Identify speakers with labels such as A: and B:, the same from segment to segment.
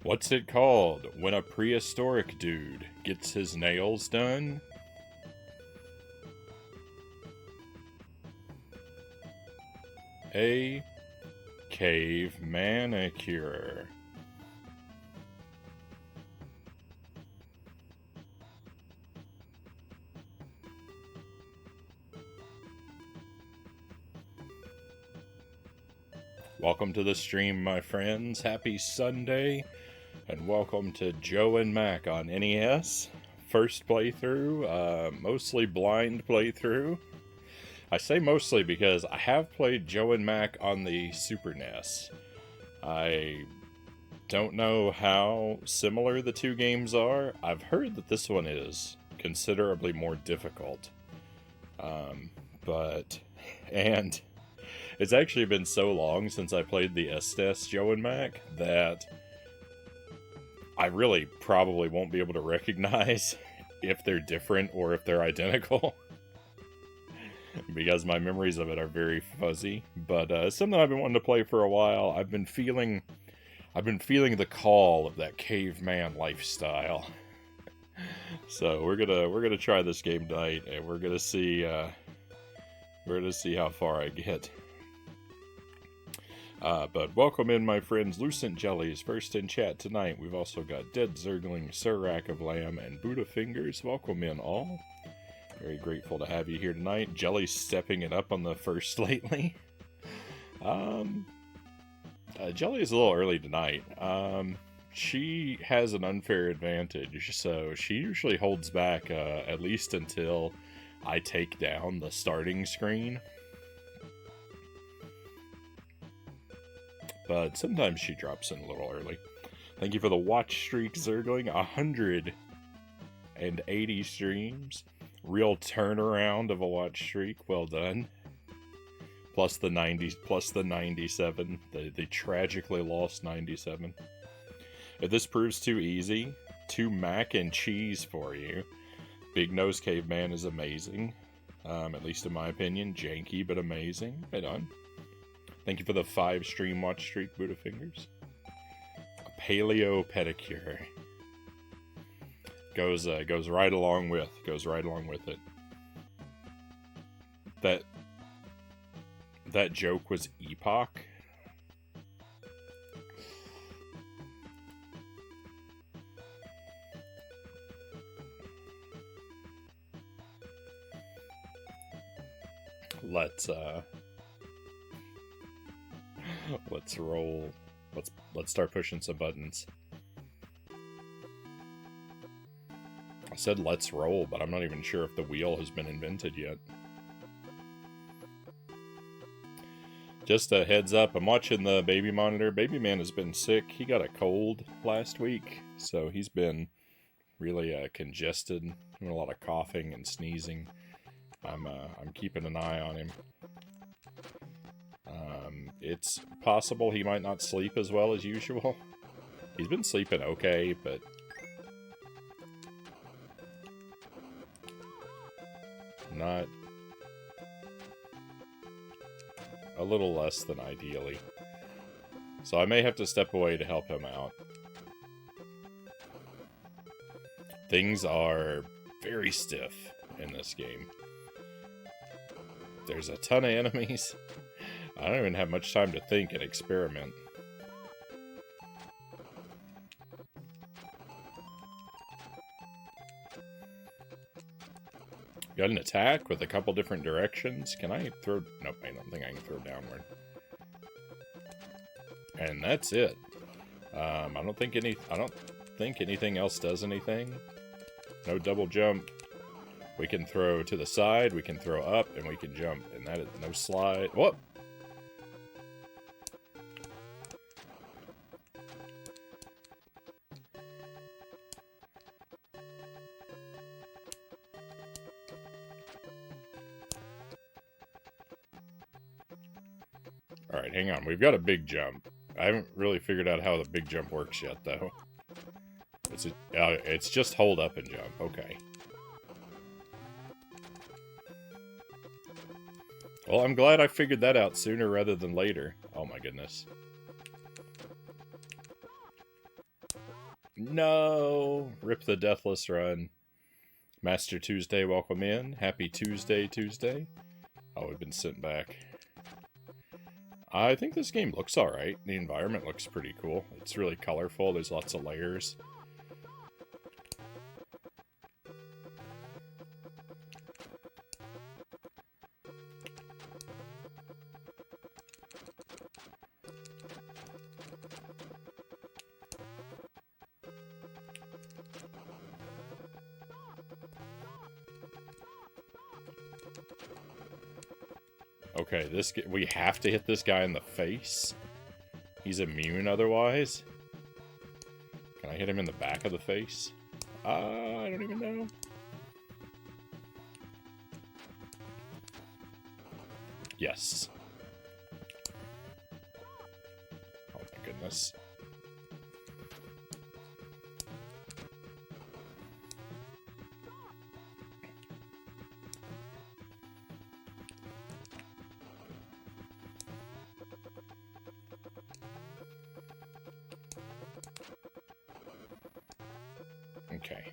A: What's it called when a prehistoric dude gets his nails done? A cave manicure. Welcome to the stream, my friends. Happy Sunday, and welcome to Joe and Mac on NES. First playthrough, mostly blind playthrough. I say mostly because I have played Joe and Mac on the Super NES. I don't know how similar the two games are. I've heard that this one is considerably more difficult. And it's actually been so long since I played the SNES Joe and Mac that I really probably won't be able to recognize if they're different or if they're identical. Because my memories of it are very fuzzy. But it's something I've been wanting to play for a while. I've been feeling the call of that caveman lifestyle. So we're gonna try this game tonight, and we're gonna see how far I get. But welcome in, my friends. Lucent Jellies first in chat tonight. We've also got Dead Zergling, Surak of Lamb, and Buddha Fingers. Welcome in all. Very grateful to have you here tonight. Jelly's stepping it up on the first lately. Jelly is a little early tonight. She has an unfair advantage, so she usually holds back at least until I take down the starting screen. But sometimes she drops in a little early. Thank you for the watch streak, Zergling. 180 streams. Real turnaround of a watch streak. Well done. Plus the 90s, plus the 97. The tragically lost 97. If this proves too easy, too mac and cheese for you, Big Nose Caveman is amazing. At least in my opinion. Janky, but amazing. Right on. Thank you for the 5 stream watch streak, Buddha Fingers. A paleo pedicure. Goes right along with it. That joke was epoch. Let's roll. Let's start pushing some buttons. I said let's roll, but I'm not even sure if the wheel has been invented yet. Just a heads up, I'm watching the baby monitor. Baby man has been sick. He got a cold last week, so he's been really congested, doing a lot of coughing and sneezing. I'm keeping an eye on him. It's possible he might not sleep as well as usual. He's been sleeping okay, but not a little less than ideally. So I may have to step away to help him out. Things are very stiff in this game. There's a ton of enemies. I don't even have much time to think and experiment. Got an attack with a couple different directions. Can I throw... Nope, I don't think I can throw downward. And that's it. I don't think anything else does anything. No double jump. We can throw to the side, we can throw up, and we can jump. And that is no slide. Whoop! Alright, hang on. We've got a big jump. I haven't really figured out how the big jump works yet, though. It's just hold up and jump. Okay. Well, I'm glad I figured that out sooner rather than later. Oh my goodness. No! Rip the Deathless Run. Master Tuesday, welcome in. Happy Tuesday, Tuesday. Oh, we've been sent back. I think this game looks alright. The environment looks pretty cool. It's really colorful. There's lots of layers. Okay, we have to hit this guy in the face. He's immune otherwise. Can I hit him in the back of the face? I don't even know. Yes. Oh my goodness. Okay.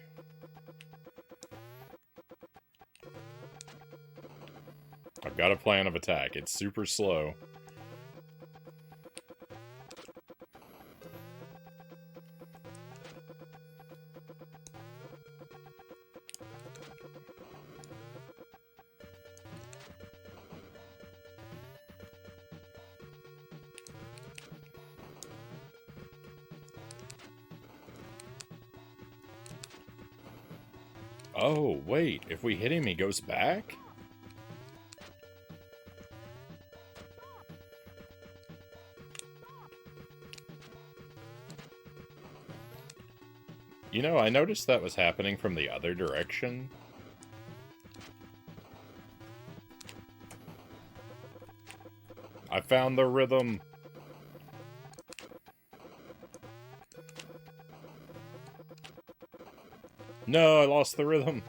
A: I've got a plan of attack. It's super slow. Oh, wait. If we hit him, he goes back? You know, I noticed that was happening from the other direction. I found the rhythm. No, I lost the rhythm.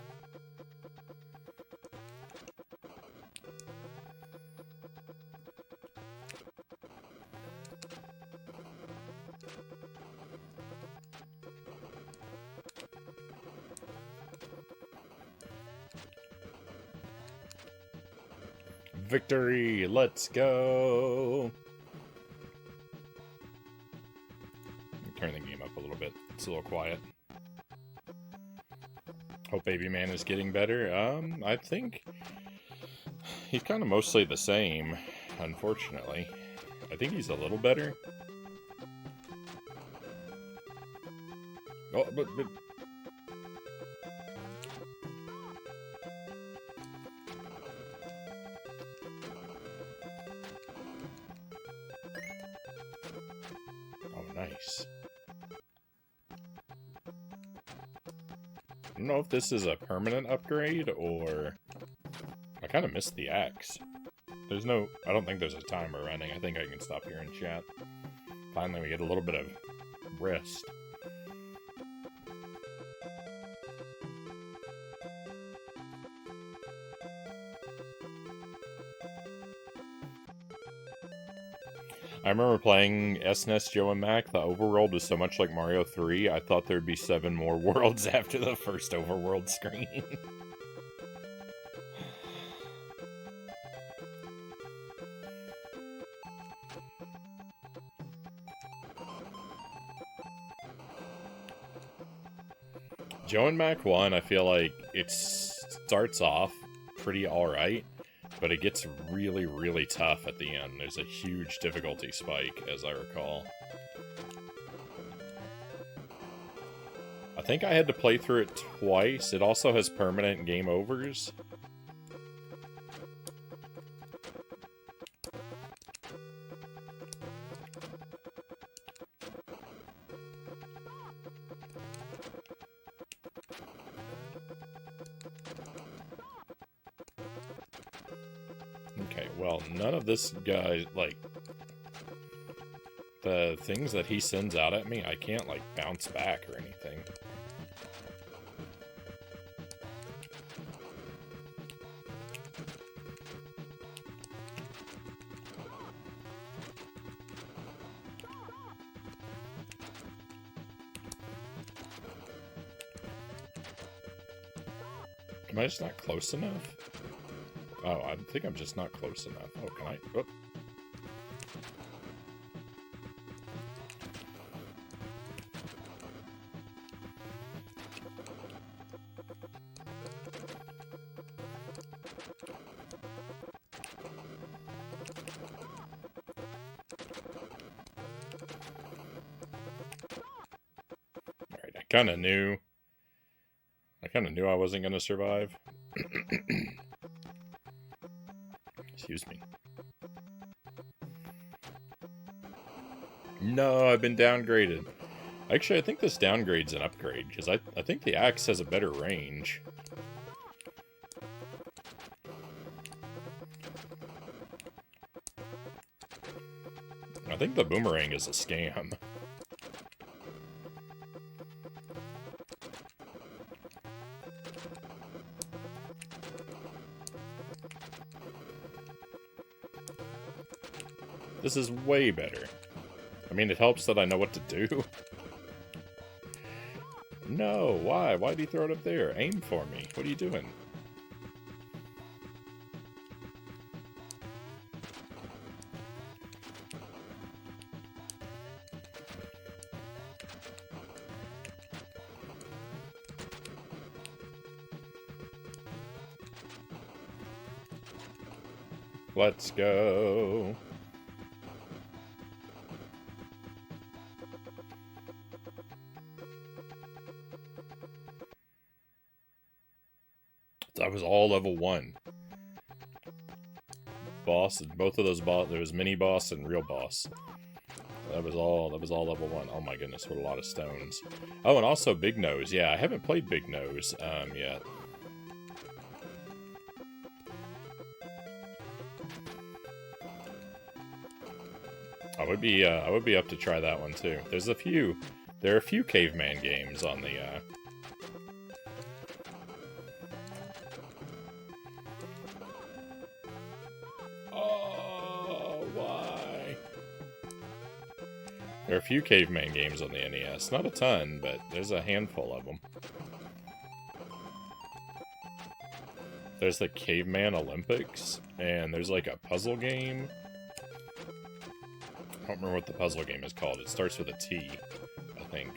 A: Victory! Let's go! Turn the game up a little bit. It's a little quiet. Hope Baby Man is getting better. I think he's kind of mostly the same, unfortunately. I think he's a little better. Oh, but... Oh, nice. I don't know if this is a permanent upgrade, or... I kind of missed the axe. There's no... I don't think there's a timer running. I think I can stop here and chat. Finally, we get a little bit of rest. I remember playing SNES Joe and Mac. The overworld was so much like Mario 3, I thought there'd be 7 more worlds after the first overworld screen. Joe and Mac 1, I feel like it starts off pretty alright, but it gets really, really tough at the end. There's a huge difficulty spike, as I recall. I think I had to play through it twice. It also has permanent game overs. Okay, well, none of this guy, like, the things that he sends out at me, I can't, like, bounce back or anything. Am I just not close enough? Oh, I think I'm just not close enough. Oh, can I? Oh. Alright, I kind of knew I wasn't going to survive. Excuse me. No, I've been downgraded. Actually, I think this downgrade's an upgrade, because I think the axe has a better range. I think the boomerang is a scam. This is way better. I mean, it helps that I know what to do. No, why? Why'd he throw it up there? Aim for me. What are you doing? Let's go. That was all level 1. Boss, both of those boss, there was mini boss and real boss. That was all level 1. Oh my goodness, what a lot of stones. Oh, and also Big Nose. Yeah, I haven't played Big Nose yet. I would be up to try that one too. There are a few caveman games on the Oh, why? There are a few caveman games on the NES. Not a ton, but there's a handful of them. There's the Caveman Olympics, and there's like a puzzle game. I don't remember what the puzzle game is called. It starts with a T, I think.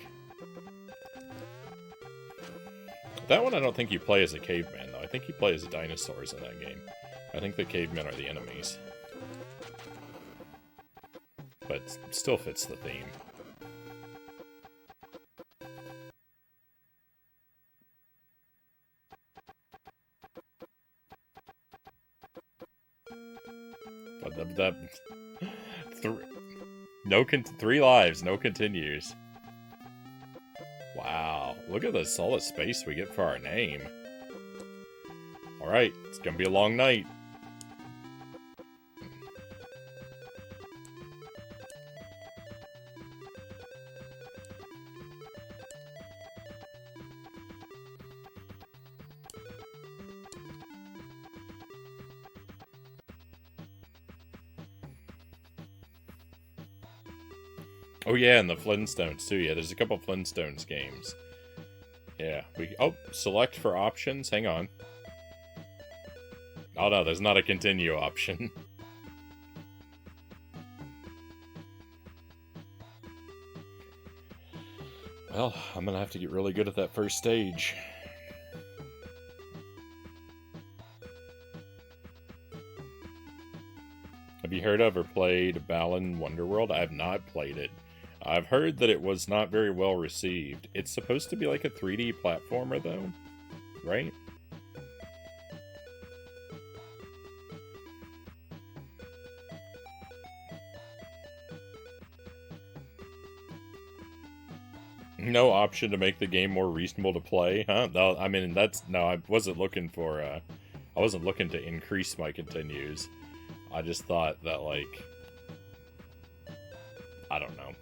A: That one I don't think you play as a caveman, though. I think you play as dinosaurs in that game. I think the cavemen are the enemies. But it still fits the theme. Three lives, no continues. Wow, look at the solid space we get for our name. Alright, it's gonna be a long night. Oh yeah, and the Flintstones too. Yeah, there's a couple Flintstones games. Yeah, select for options. Hang on. Oh no, there's not a continue option. Well, I'm gonna have to get really good at that first stage. Have you heard of or played Balan Wonderworld? I have not played it. I've heard that it was not very well received. It's supposed to be like a 3D platformer, though, right? No option to make the game more reasonable to play, huh? No, I mean, I wasn't looking for, I wasn't looking to increase my continues. I just thought that, like, I don't know.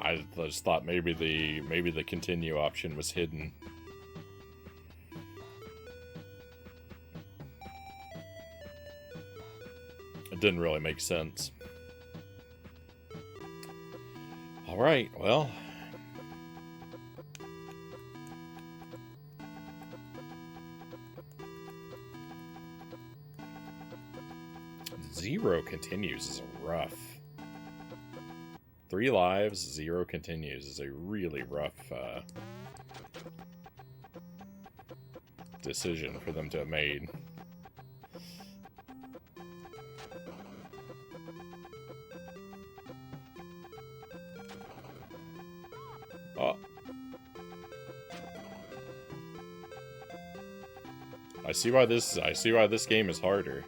A: I just thought maybe the continue option was hidden. It didn't really make sense. Alright, well, 0 continues is rough. 3 lives, 0 continues is a really rough decision for them to have made. Oh. I see why this game is harder.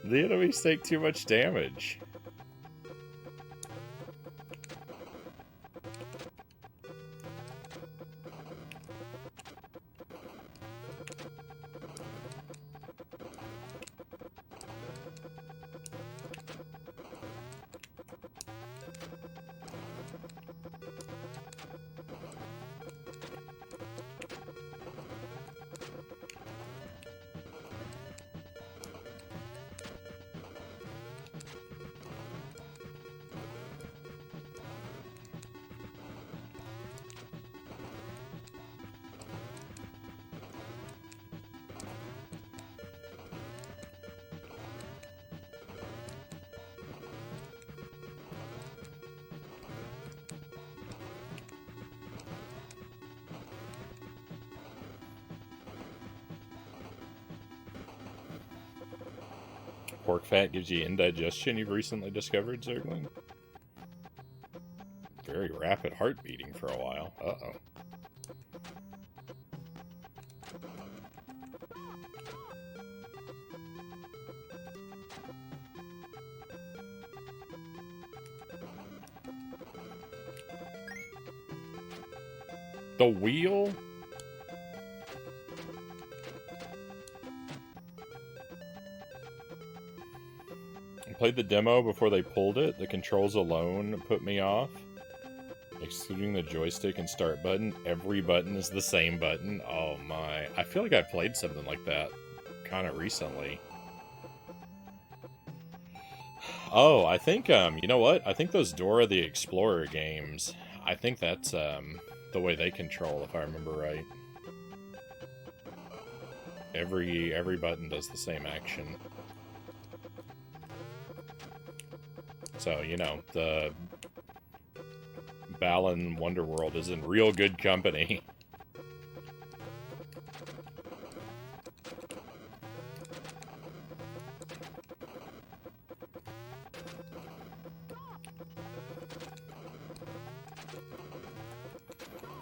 A: The enemies take too much damage. Pork fat gives you indigestion, you've recently discovered, Zergling? Very rapid heart beating for a while. Uh-oh. The wheel? I played the demo before they pulled it. The controls alone put me off. Excluding the joystick and start button, every button is the same button. Oh my. I feel like I played something like that kind of recently. Oh, I think, you know what? I think those Dora the Explorer games, I think that's, the way they control, if I remember right. Every button does the same action. So, you know, the Balan Wonderworld is in real good company.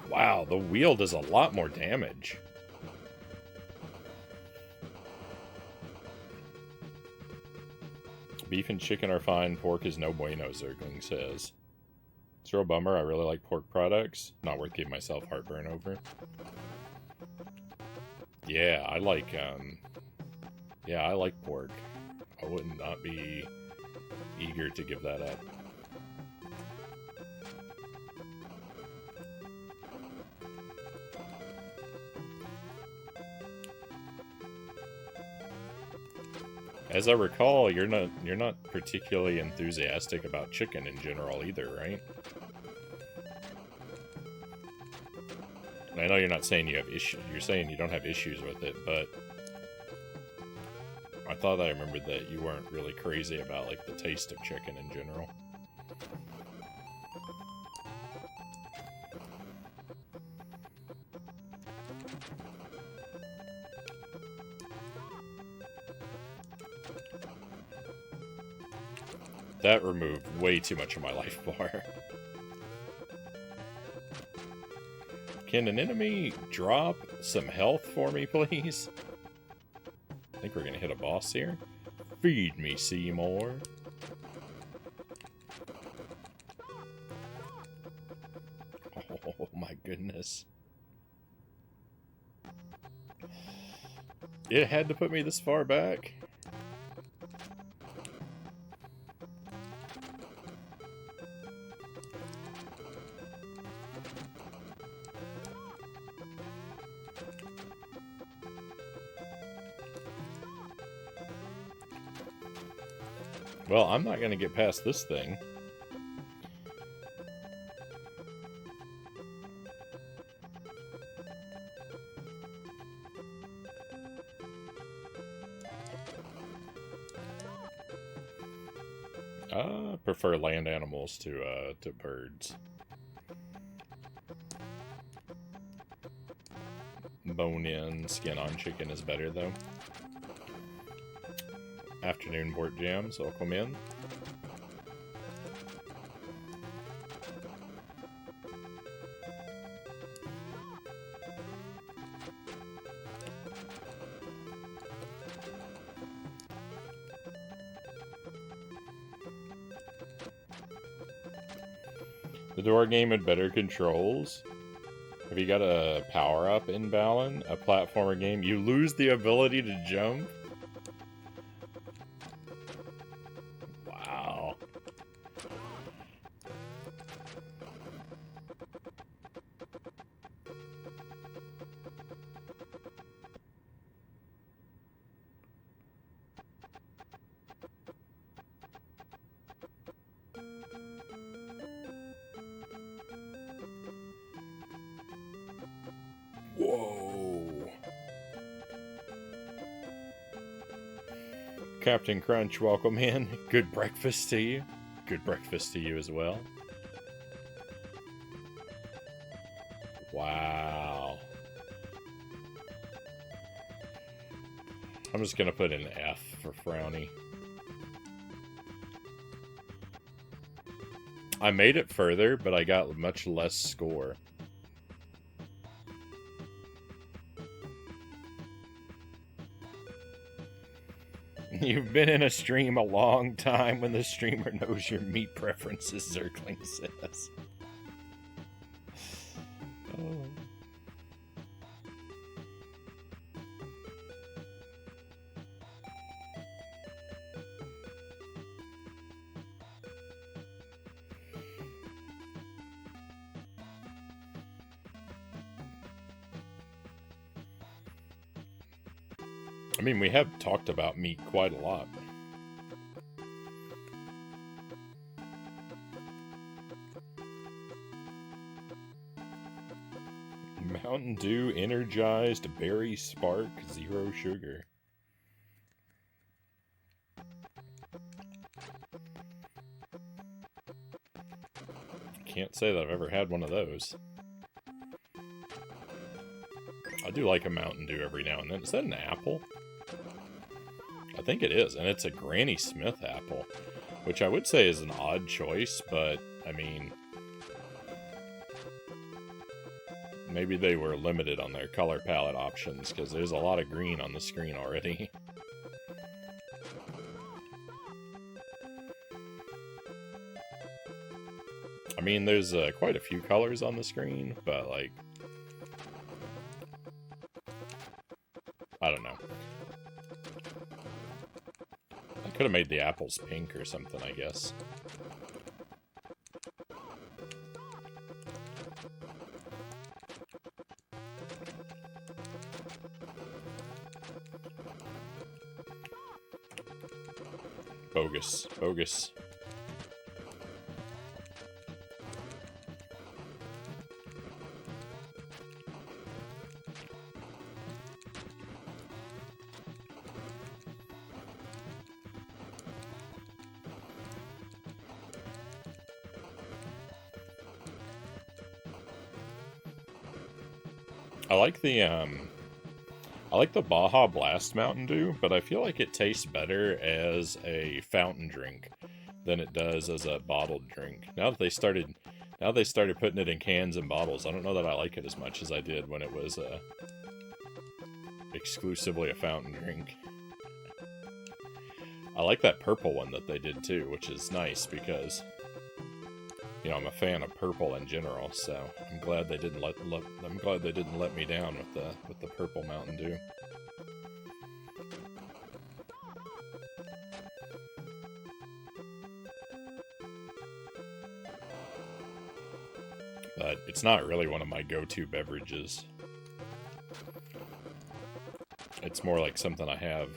A: Wow, the wheel does a lot more damage. Beef and chicken are fine, pork is no bueno, Zergling says. It's a real bummer, I really like pork products. Not worth giving myself heartburn over. Yeah, I like pork. I would not be eager to give that up. As I recall, you're not particularly enthusiastic about chicken in general either, right? I know you're not saying you have issues. You're saying you don't have issues with it, but I thought I remembered that you weren't really crazy about like the taste of chicken in general. That removed way too much of my life bar. Can an enemy drop some health for me, please? I think we're gonna hit a boss here. Feed me, Seymour. Oh my goodness. It had to put me this far back. Well, I'm not going to get past this thing. prefer land animals to birds. Bone-in, skin-on chicken is better, though. Afternoon Port Jams, welcome in. The door game had better controls. Have you got a power-up in Balan? A platformer game? You lose the ability to jump? Wow. Whoa. Captain Crunch, welcome in. Good breakfast to you. Good breakfast to you as well. Wow. I'm just gonna put an F for Frownie. I made it further, but I got much less score. You've been in a stream a long time when the streamer knows your meat preferences, Zerkling says. Oh. I mean, we have talked about meat quite a lot. Mountain Dew Energized Berry Spark Zero Sugar. Can't say that I've ever had one of those. I do like a Mountain Dew every now and then. Is that an apple? I think it is, and it's a Granny Smith apple, which I would say is an odd choice, but, I mean, maybe they were limited on their color palette options, because there's a lot of green on the screen already. I mean, there's quite a few colors on the screen, but, like, I don't know. I could have made the apples pink or something, I guess. Bogus. Bogus. I like the Baja Blast Mountain Dew, but I feel like it tastes better as a fountain drink than it does as a bottled drink. Now they started putting it in cans and bottles, I don't know that I like it as much as I did when it was exclusively a fountain drink. I like that purple one that they did too, which is nice because, you know, I'm a fan of purple in general, so I'm glad they didn't let me down with the purple Mountain Dew. But it's not really one of my go-to beverages. It's more like something I have,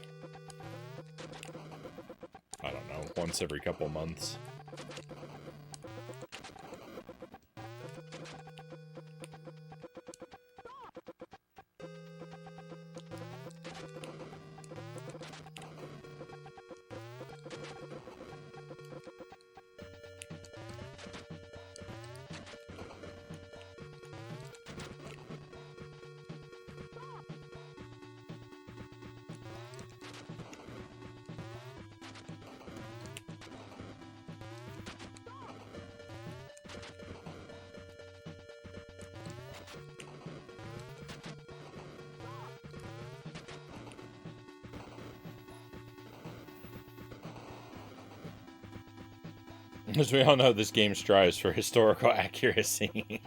A: I don't know, once every couple months. As we all know, this game strives for historical accuracy.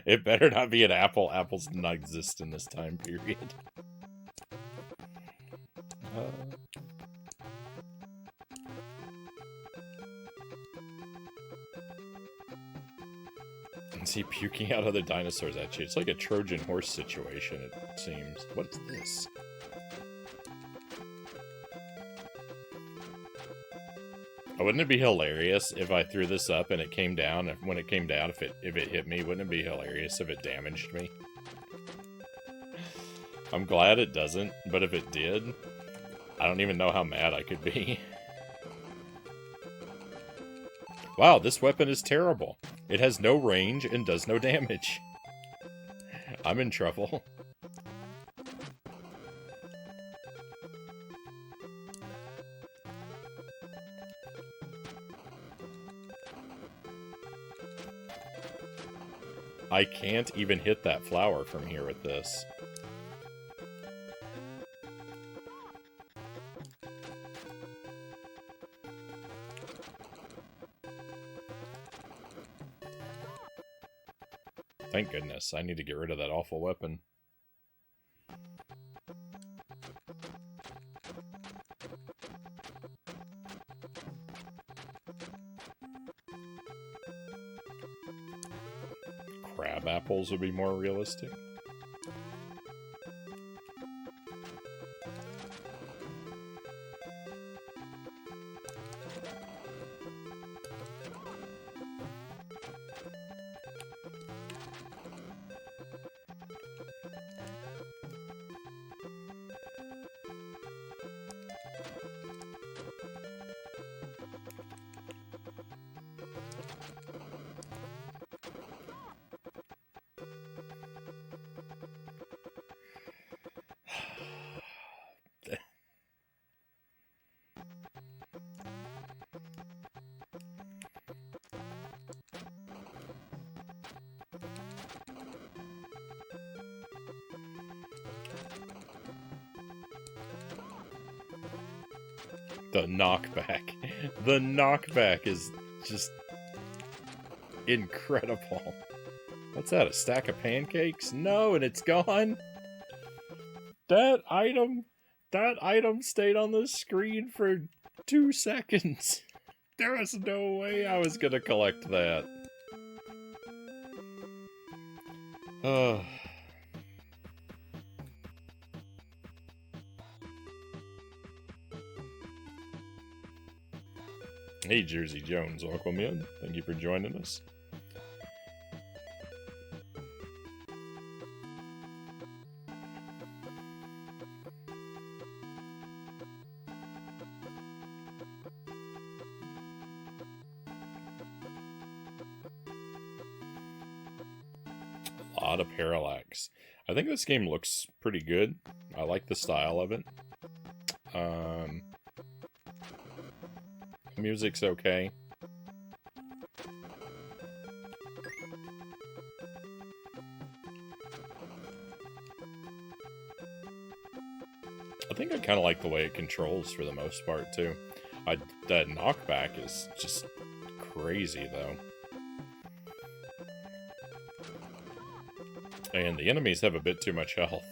A: It better not be an apple. Apples did not exist in this time period. And see, puking out other dinosaurs at you. It's like a Trojan horse situation, it seems. What is this? Wouldn't it be hilarious if I threw this up and it came down? When it came down, if it hit me, wouldn't it be hilarious if it damaged me? I'm glad it doesn't, but if it did, I don't even know how mad I could be. Wow, this weapon is terrible. It has no range and does no damage. I'm in trouble. I can't even hit that flower from here with this. Thank goodness. I need to get rid of that awful weapon. Crab apples would be more realistic. The knockback. The knockback is just incredible. What's that, a stack of pancakes? No, and it's gone? That item stayed on the screen for 2 seconds. There was no way I was gonna collect that. Ugh. Hey, Jersey Jones, welcome in. Thank you for joining us. A lot of parallax. I think this game looks pretty good. I like the style of it. Music's okay. I think I kind of like the way it controls for the most part, too. That knockback is just crazy, though. And the enemies have a bit too much health.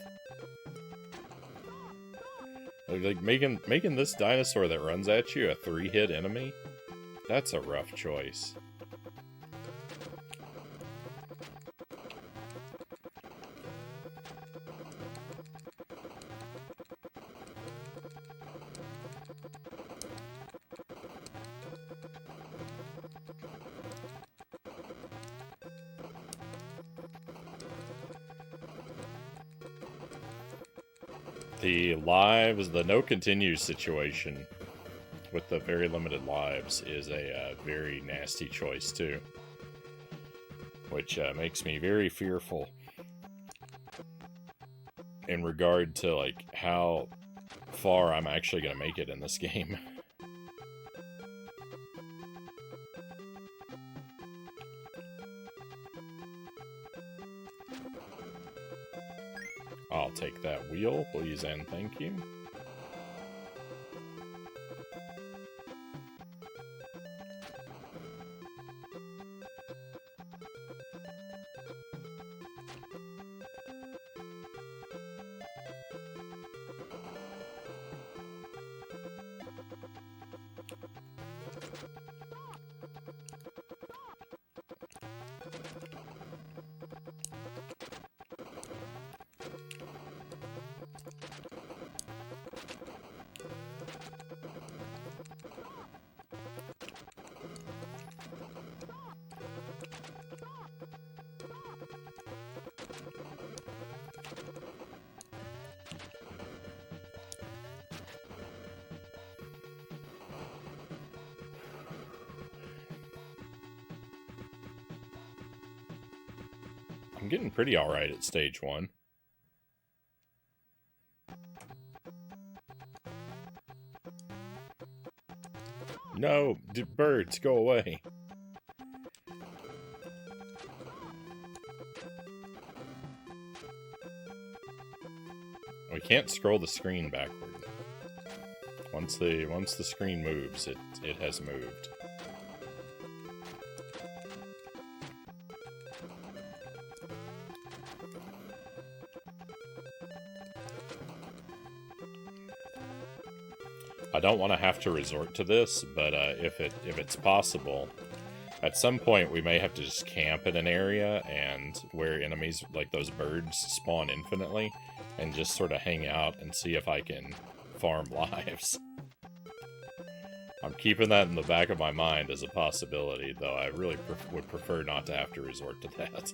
A: Like, making this dinosaur that runs at you a 3-hit enemy? That's a rough choice. The lives, the no continues situation with the very limited lives is a very nasty choice too, which makes me very fearful in regard to like how far I'm actually going to make it in this game. I'll take that wheel, please and thank you. I'm getting pretty alright at stage 1. No, birds, go away. We can't scroll the screen backward. Once the screen moves, it has moved. I don't want to have to resort to this, but if it's possible, at some point we may have to just camp in an area and where enemies like those birds spawn infinitely, and just sort of hang out and see if I can farm lives. I'm keeping that in the back of my mind as a possibility, though I really would prefer not to have to resort to that.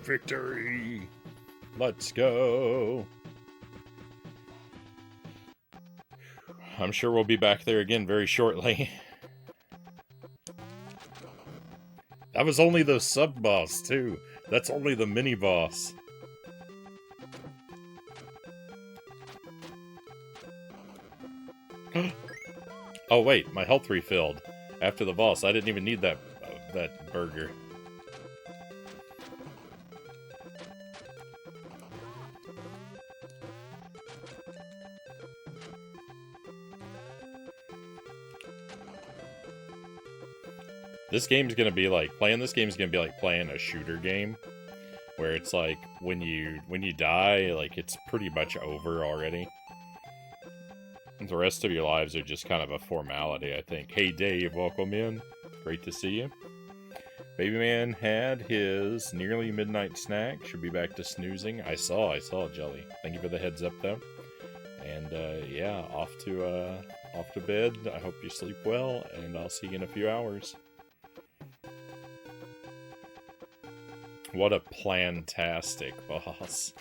A: Victory! Let's go! I'm sure we'll be back there again very shortly. That was only the sub-boss, too. That's only the mini-boss. Oh wait, my health refilled after the boss. I didn't even need that burger. This game's gonna be like playing a shooter game, where it's like when you die, like it's pretty much over already. The rest of your lives are just kind of a formality, I think. Hey Dave, welcome in. Great to see you. Baby Man had his nearly midnight snack. Should be back to snoozing. I saw Jelly. Thank you for the heads up though. And yeah, off to bed. I hope you sleep well, and I'll see you in a few hours. What a plantastic boss.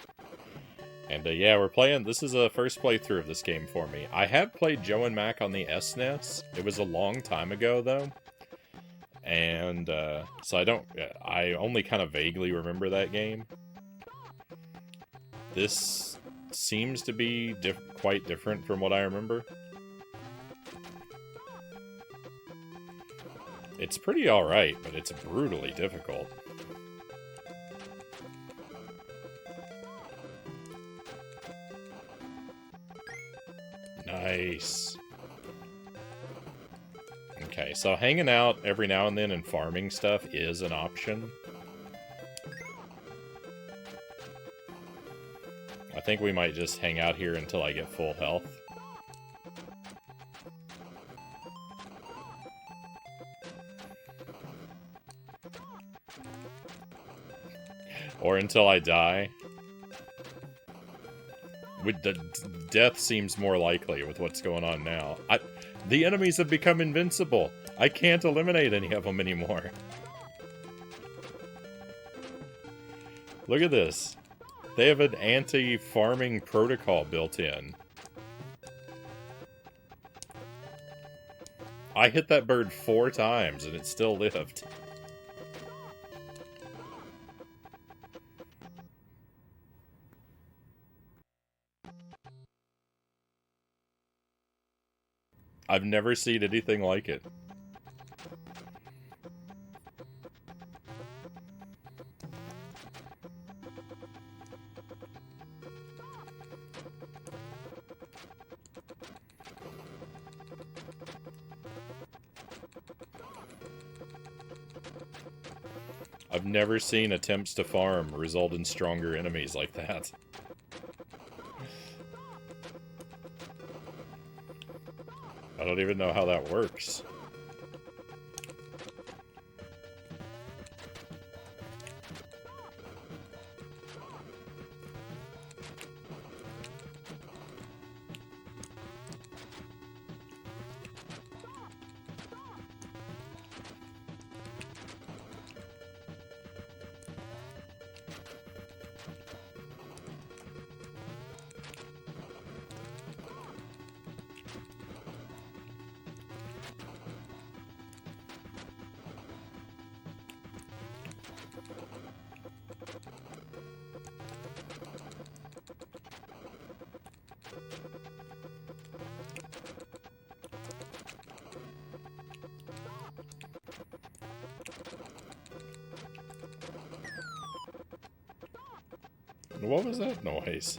A: And yeah, we're playing, this is a first playthrough of this game for me. I have played Joe and Mac on the SNES. It was a long time ago, though. And so I only kind of vaguely remember that game. This seems to be quite different from what I remember. It's pretty alright, but it's brutally difficult. Nice. Okay, so hanging out every now and then and farming stuff is an option. I think we might just hang out here until I get full health. Or until I die. With the death seems more likely with what's going on now. The enemies have become invincible. I can't eliminate any of them anymore. Look at this. They have an anti-farming protocol built in. I hit that bird 4 times and it still lived. I've never seen anything like it. I've never seen attempts to farm result in stronger enemies like that. I don't even know how that works. What was that noise?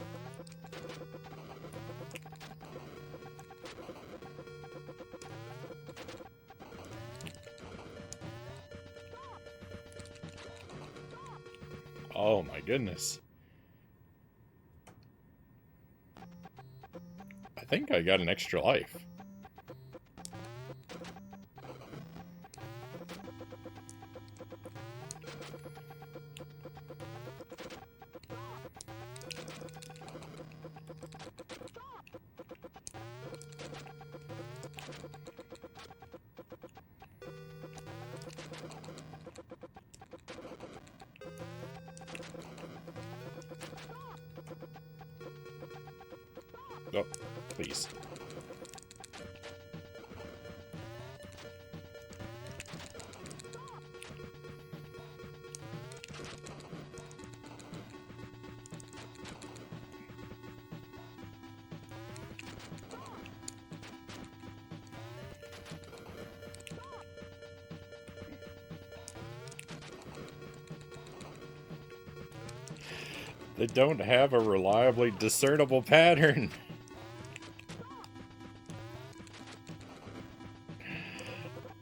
A: Oh my goodness. I think I got an extra life. Oh, please. They don't have a reliably discernible pattern.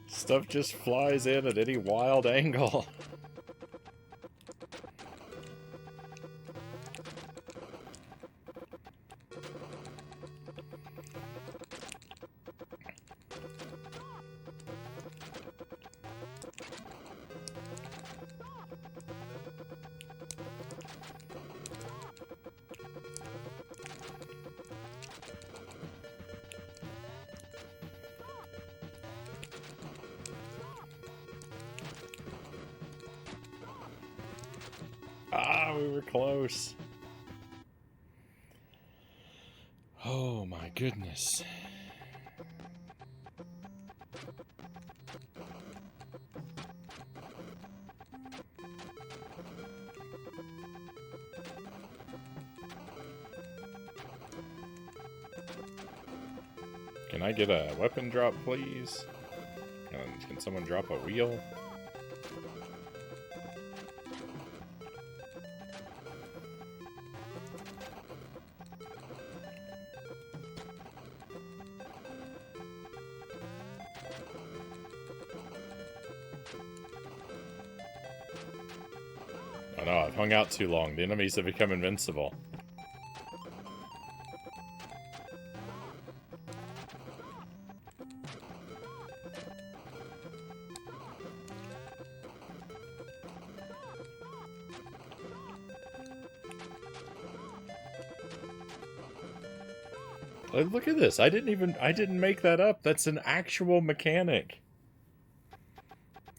A: Stuff just flies in at any wild angle. Ah, we were close. Oh my goodness. Can I get a weapon drop, please? Can someone drop a wheel? Oh no, I've hung out too long. The enemies have become invincible. Look at this. I didn't make that up. That's an actual mechanic.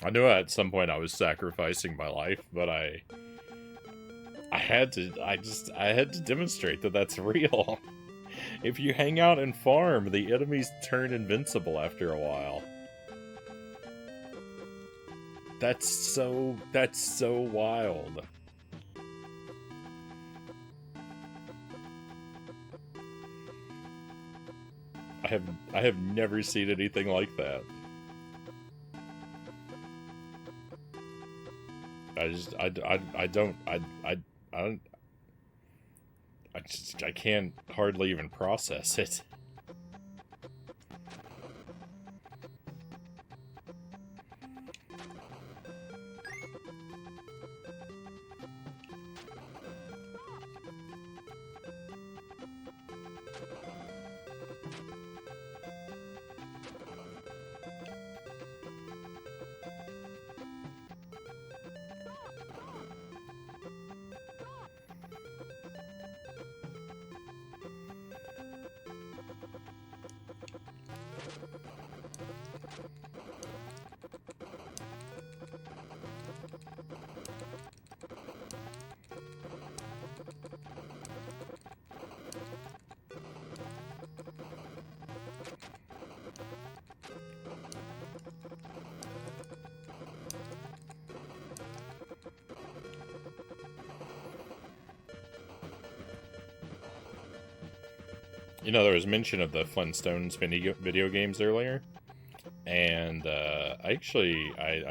A: I knew at some point I was sacrificing my life, but I had to demonstrate that that's real. If you hang out and farm, the enemies turn invincible after a while. That's so wild. I have never seen anything like that. I can't hardly even process it. You know, there was mention of the Flintstones video games earlier, and I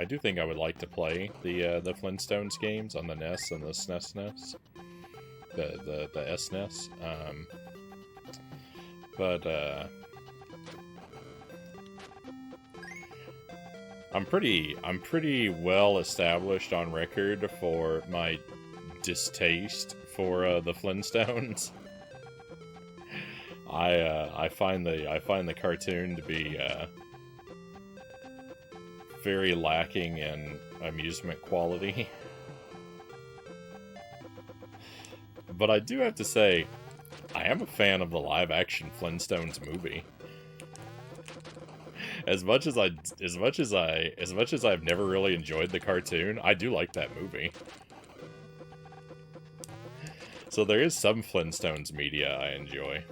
A: do think I would like to play the Flintstones games on the NES and the SNES, the SNES. But I'm pretty well established on record for my distaste for the Flintstones. I find the cartoon to be very lacking in amusement quality. But I do have to say, I am a fan of the live-action Flintstones movie. As much as I've never really enjoyed the cartoon, I do like that movie. So there is some Flintstones media I enjoy.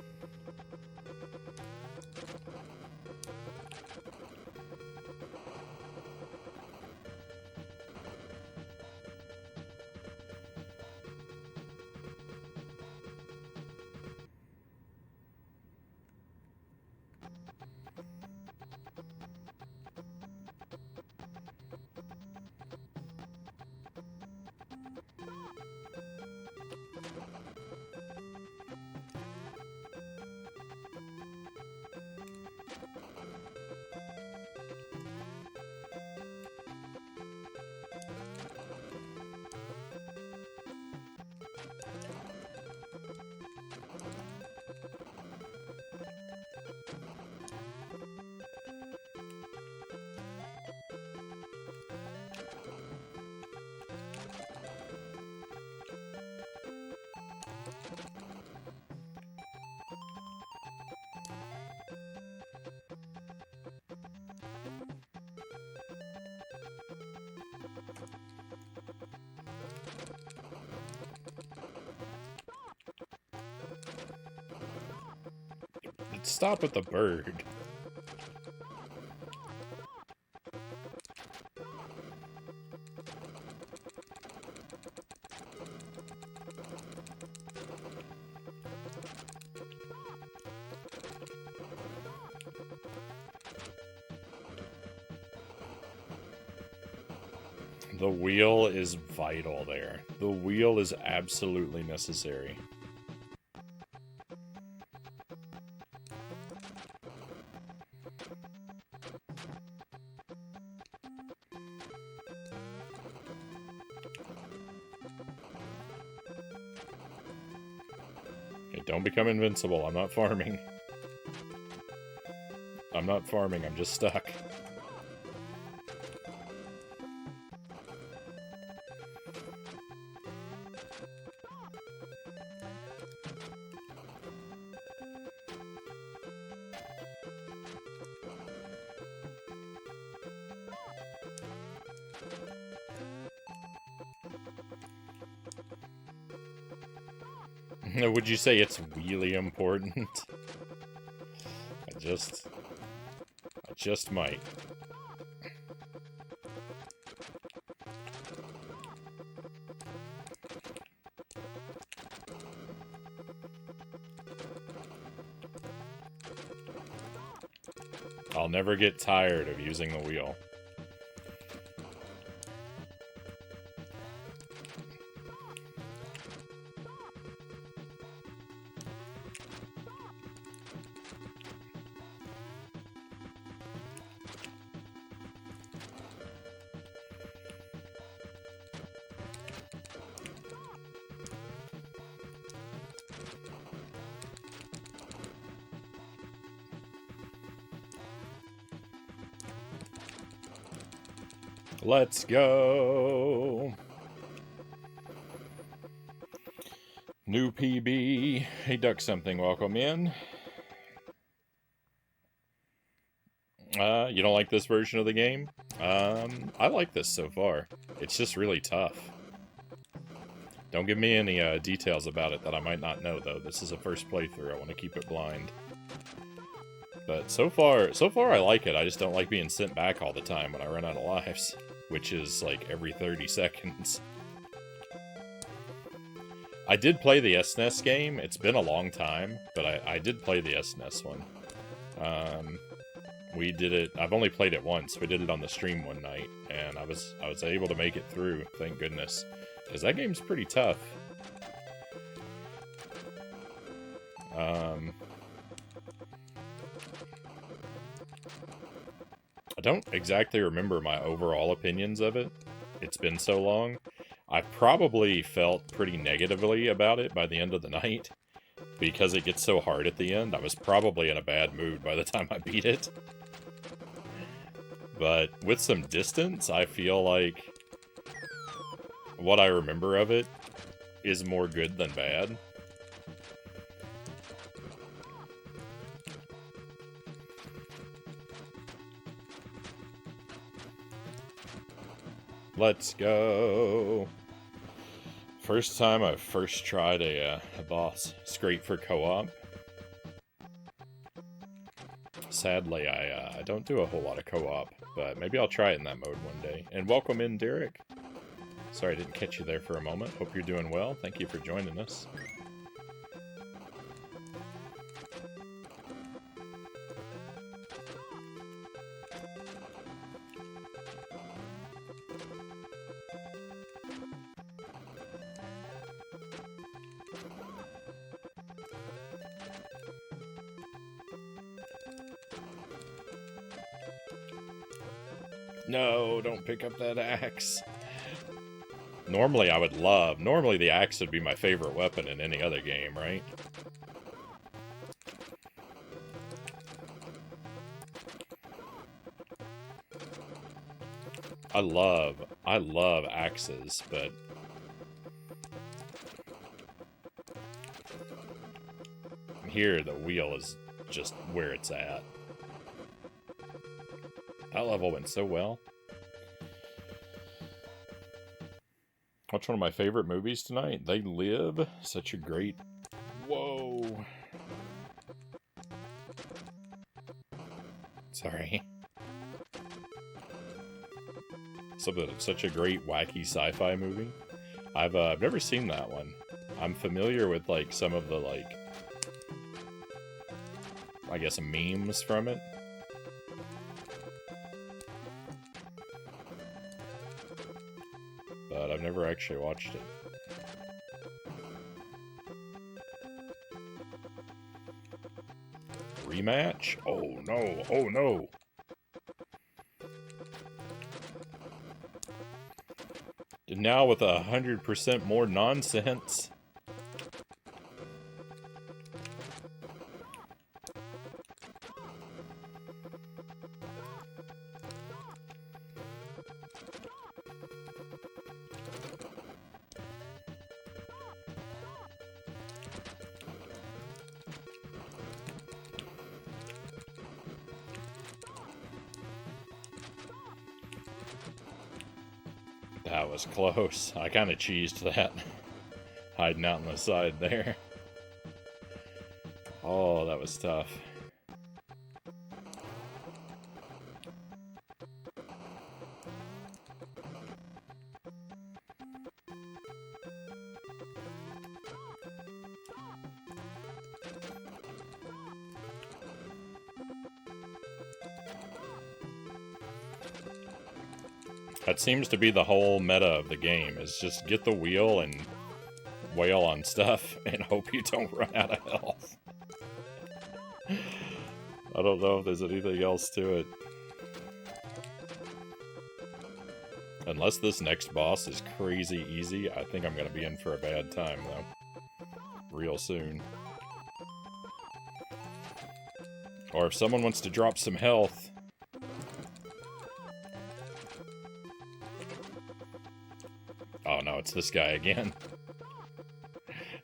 A: Stop with the bird. The wheel is vital there. The wheel is absolutely necessary. Don't become invincible. I'm not farming. I'm not farming. I'm just stuck. Would you say it's really important? I just might. I'll never get tired of using the wheel. Let's go. New PB. Hey, Duck Something, welcome in. You don't like this version of the game? I like this so far. It's just really tough. Don't give me any details about it that I might not know, though. This is a first playthrough. I want to keep it blind. But so far I like it. I just don't like being sent back all the time when I run out of lives, which is like every 30 seconds. I did play the SNES game. It's been a long time, but I did play the SNES one. We did it. I've only played it once. We did it on the stream one night, and I was able to make it through. Thank goodness, because that game's pretty tough. I don't exactly remember my overall opinions of it. It's been so long. I probably felt pretty negatively about it by the end of the night, because it gets so hard at the end. I was probably in a bad mood by the time I beat it. But with some distance, I feel like what I remember of it is more good than bad. Let's go. First time I first tried a boss. It's great for co-op. Sadly, I don't do a whole lot of co-op, but maybe I'll try it in that mode one day. And welcome in, Derek. Sorry I didn't catch you there for a moment. Hope you're doing well. Thank you for joining us. No, don't pick up that axe. Normally the axe would be my favorite weapon in any other game, right? I love axes, but here the wheel is just where it's at. That level went so well. Watch one of my favorite movies tonight. They Live. Such a great... Whoa. Sorry. Such a great wacky sci-fi movie. I've never seen that one. I'm familiar with like some of the like, I guess, memes from it. But I've never actually watched it. Rematch? Oh no, oh no. And now with 100% more nonsense. That was close. I kind of cheesed that. Hiding out on the side there. Oh, that was tough. That seems to be the whole meta of the game, is just get the wheel and wail on stuff and hope you don't run out of health. I don't know if there's anything else to it. Unless this next boss is crazy easy, I think I'm going to be in for a bad time, though. Real soon. Or if someone wants to drop some health... Oh no, it's this guy again.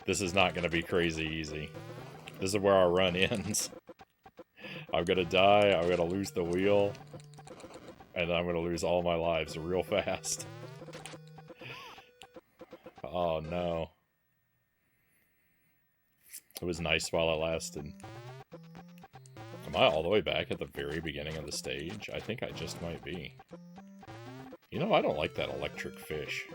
A: This is not going to be crazy easy. This is where our run ends. I'm going to die, I'm going to lose the wheel, and I'm going to lose all my lives real fast. Oh no. It was nice while it lasted. Am I all the way back at the very beginning of the stage? I think I just might be. You know, I don't like that electric fish.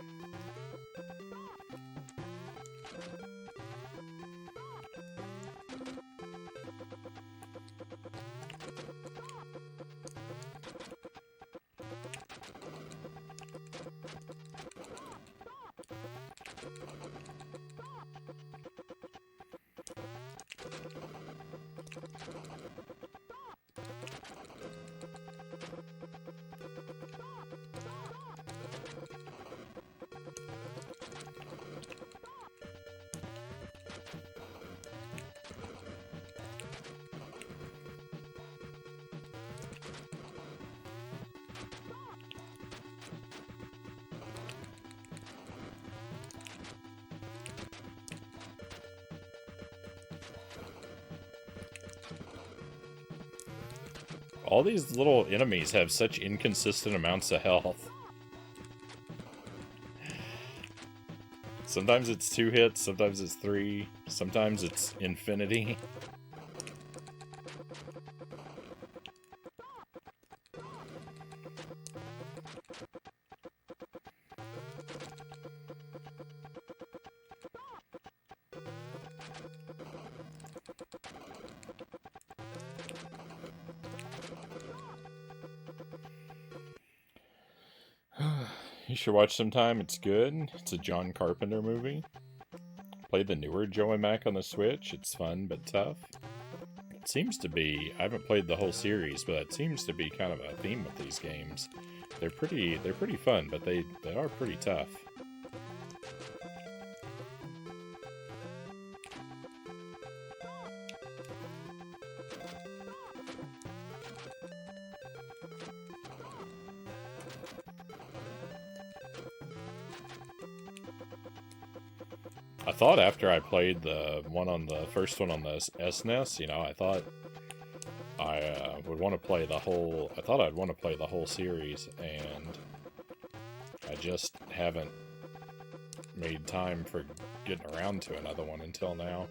A: All these little enemies have such inconsistent amounts of health. Sometimes it's 2 hits, sometimes it's 3, sometimes it's infinity. You should watch sometime, it's good. It's a John Carpenter movie. Play the newer Joe and Mac on the Switch, it's fun but tough. It seems to be, I haven't played the whole series, but it seems to be kind of a theme with these games. They're pretty fun, but they are pretty tough. I thought after I played the first one on the SNES, you know, I thought I would want to play the whole. I thought I'd want to play the whole series, and I just haven't made time for getting around to another one until now.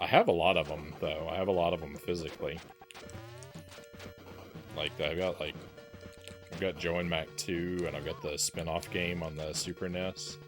A: I have a lot of them, though. I have a lot of them physically. Like I've got Joe and Mac 2, and I've got the spin-off game on the Super NES.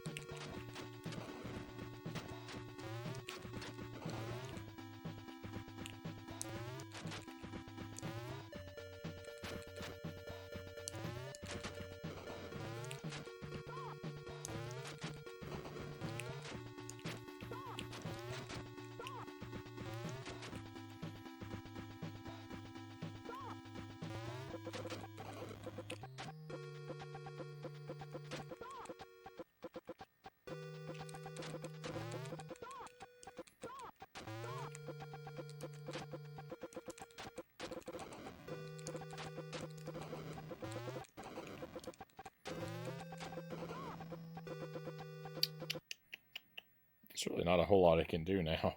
A: There's really not a whole lot I can do now.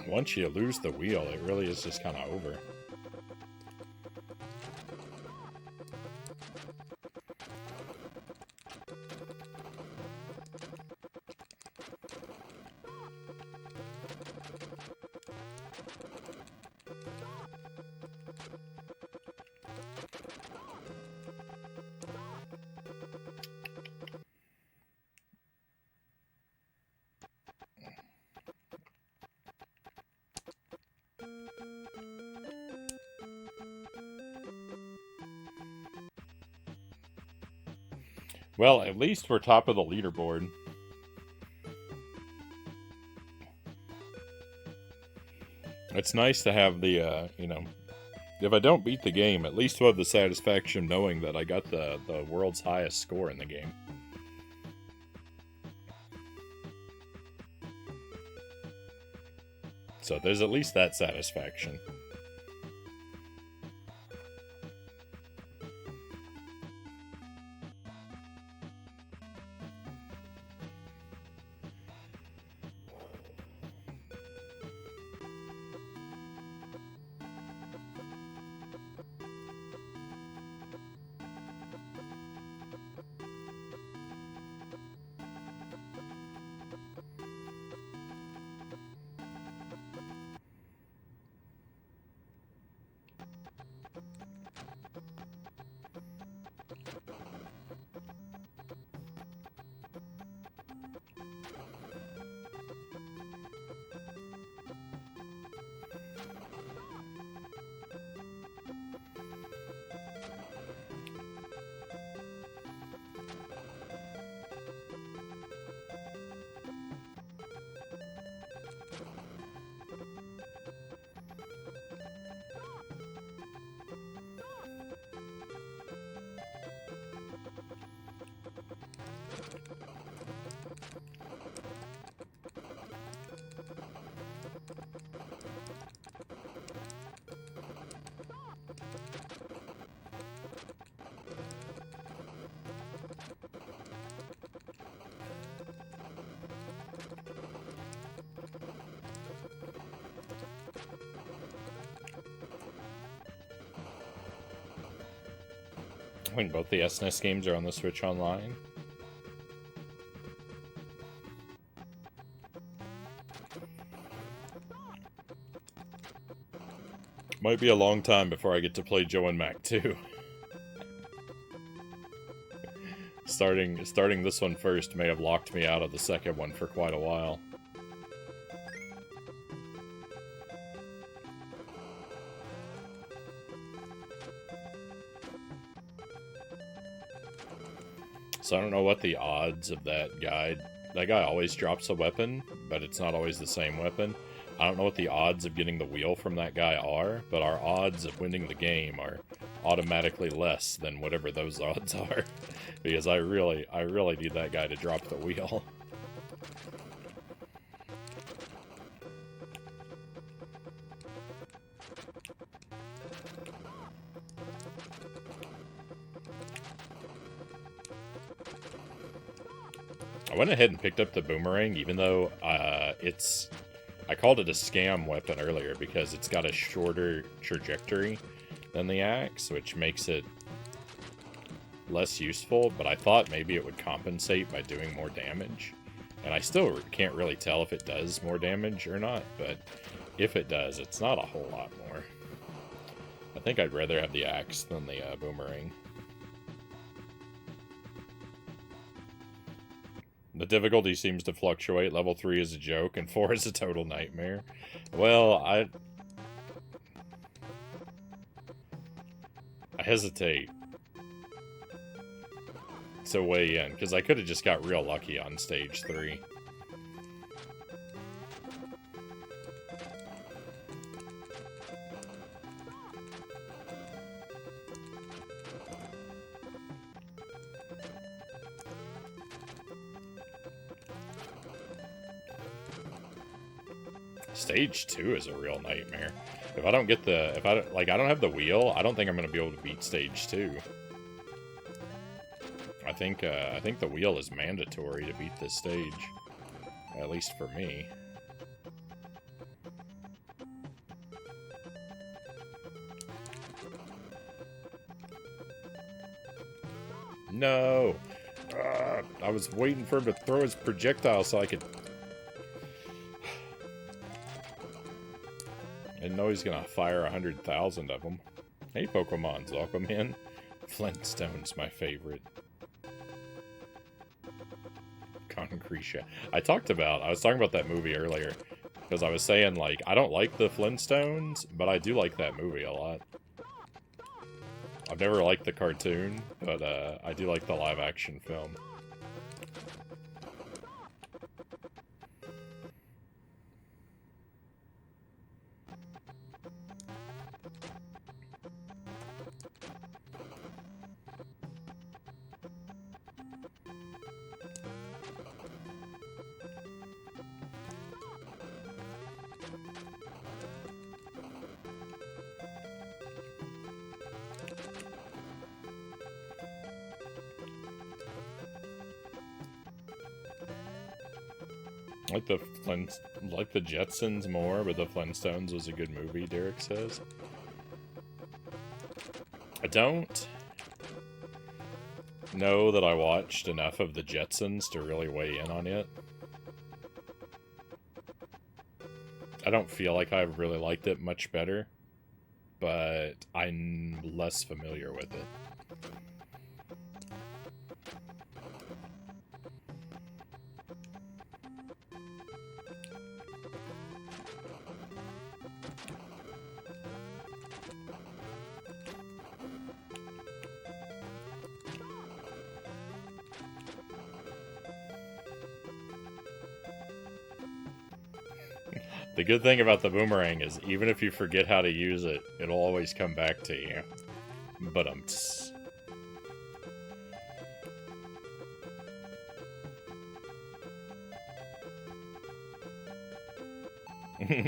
A: Once you lose the wheel, it really is just kind of over. Well, at least we're top of the leaderboard. It's nice to have the, you know, if I don't beat the game, at least we'll have the satisfaction knowing that I got the world's highest score in the game. So there's at least that satisfaction. When both the SNES games are on the Switch Online. Might be a long time before I get to play Joe and Mac 2. Starting this one first may have locked me out of the second one for quite a while. So I don't know what the odds of that guy... That guy always drops a weapon, but it's not always the same weapon. I don't know what the odds of getting the wheel from that guy are, but our odds of winning the game are automatically less than whatever those odds are. Because I really need that guy to drop the wheel. I went ahead and picked up the boomerang, even though I called it a scam weapon earlier because it's got a shorter trajectory than the axe, which makes it less useful, but I thought maybe it would compensate by doing more damage. And I still can't really tell if it does more damage or not, but if it does, it's not a whole lot more. I think I'd rather have the axe than the boomerang. The difficulty seems to fluctuate. Level 3 is a joke, and 4 is a total nightmare. Well, I hesitate to weigh in, because I could have just got real lucky on stage 3. Stage 2 is a real nightmare. If I don't get the... I don't have the wheel, I don't think I'm going to be able to beat stage 2. I think the wheel is mandatory to beat this stage. At least for me. No! I was waiting for him to throw his projectile so I could... I didn't know he's gonna fire 100,000 of them. Hey, Pokemons, welcome in. Flintstone's my favorite. Concretia. I was talking about that movie earlier. Because I was saying, like, I don't like the Flintstones, but I do like that movie a lot. I've never liked the cartoon, but I do like the live-action film. Like the Jetsons more, but the Flintstones was a good movie, Derek says. I don't know that I watched enough of the Jetsons to really weigh in on it. I don't feel like I really liked it much better, but I'm less familiar with it. The good thing about the boomerang is, even if you forget how to use it, it'll always come back to you. But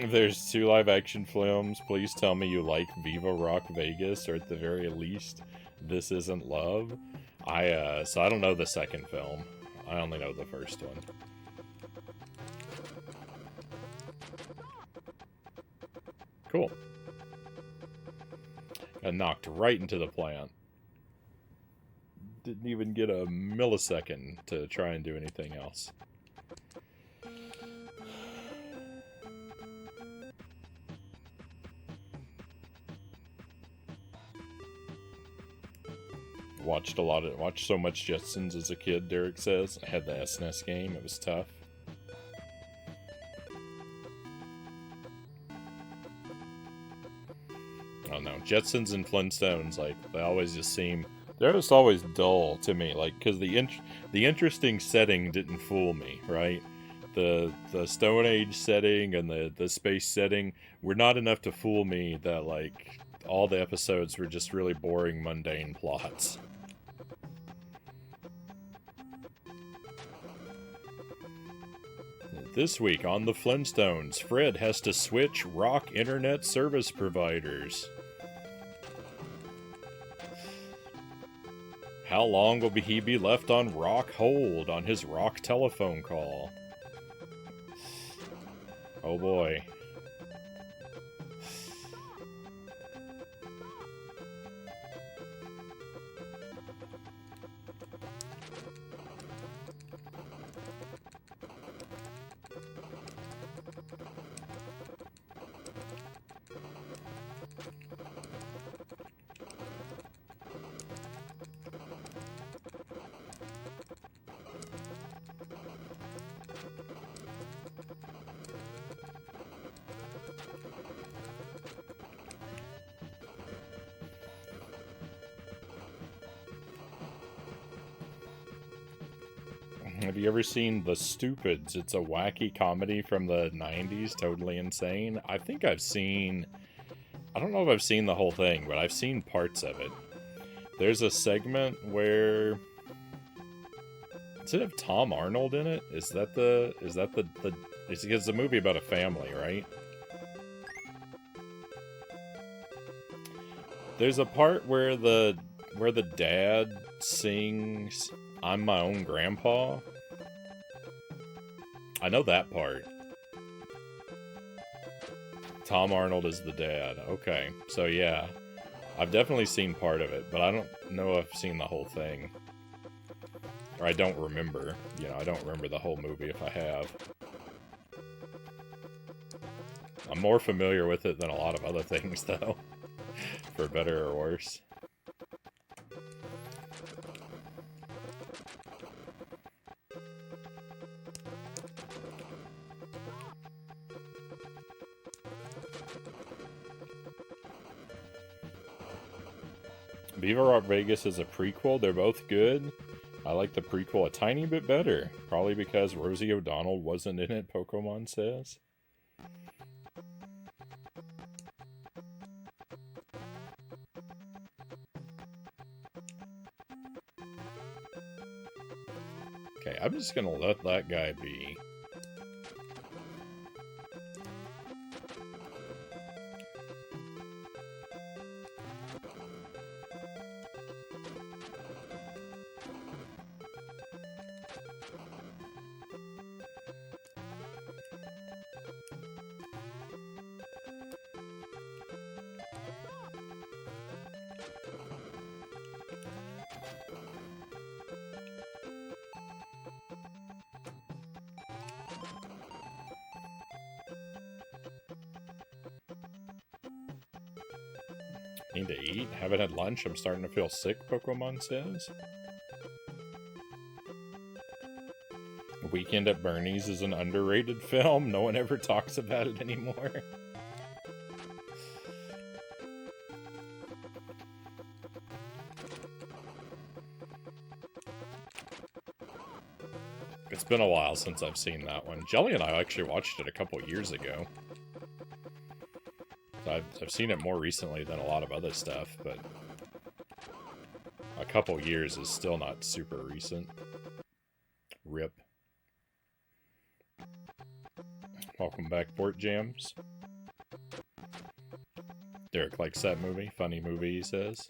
A: There's 2 live-action films. Please tell me you like Viva Rock Vegas, or at the very least, This Isn't Love. So I don't know the second film. I only know the first one. Cool. Got knocked right into the plant. Didn't even get a millisecond to try and do anything else. Watched so much Jetsons as a kid, Derek says. I had the SNES game, it was tough. I don't know, Jetsons and Flintstones, like, they always just seem, they're just always dull to me, like, because the interesting setting didn't fool me, right? The Stone Age setting and the space setting were not enough to fool me that, like, all the episodes were just really boring, mundane plots. This week on the Flintstones, Fred has to switch rock internet service providers. How long will he be left on rock hold on his rock telephone call? Oh boy. Have you ever seen The Stupids? It's a wacky comedy from the 90s, totally insane. I think I've seen... I don't know if I've seen the whole thing, but I've seen parts of it. There's a segment where... Does it have Tom Arnold in it? Is that the... It's a movie about a family, right? There's a part where the dad sings I'm My Own Grandpa. I know that part. Tom Arnold is the dad. Okay, so yeah. I've definitely seen part of it, but I don't know if I've seen the whole thing. Or I don't remember. You know, I don't remember the whole movie if I have. I'm more familiar with it than a lot of other things, though. For better or worse. Viva Rock Vegas is a prequel. They're both good. I like the prequel a tiny bit better. Probably because Rosie O'Donnell wasn't in it, Pokemon says. Okay, I'm just gonna let that guy be. Need to eat? Haven't had lunch? I'm starting to feel sick, Pokemon says. Weekend at Bernie's is an underrated film. No one ever talks about it anymore. It's been a while since I've seen that one. Jelly and I actually watched it a couple years ago. I've seen it more recently than a lot of other stuff, but a couple years is still not super recent. RIP. Welcome back, Port Jams. Derek likes that movie. Funny movie, he says.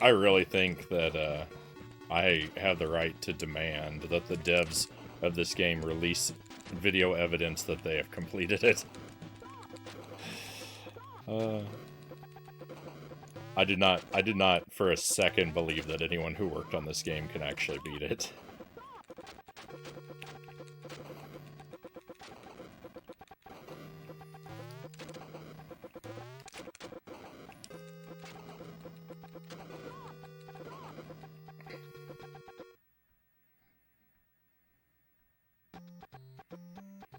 A: I really think that I have the right to demand that the devs of this game release video evidence that they have completed it. I did not for a second believe that anyone who worked on this game can actually beat it.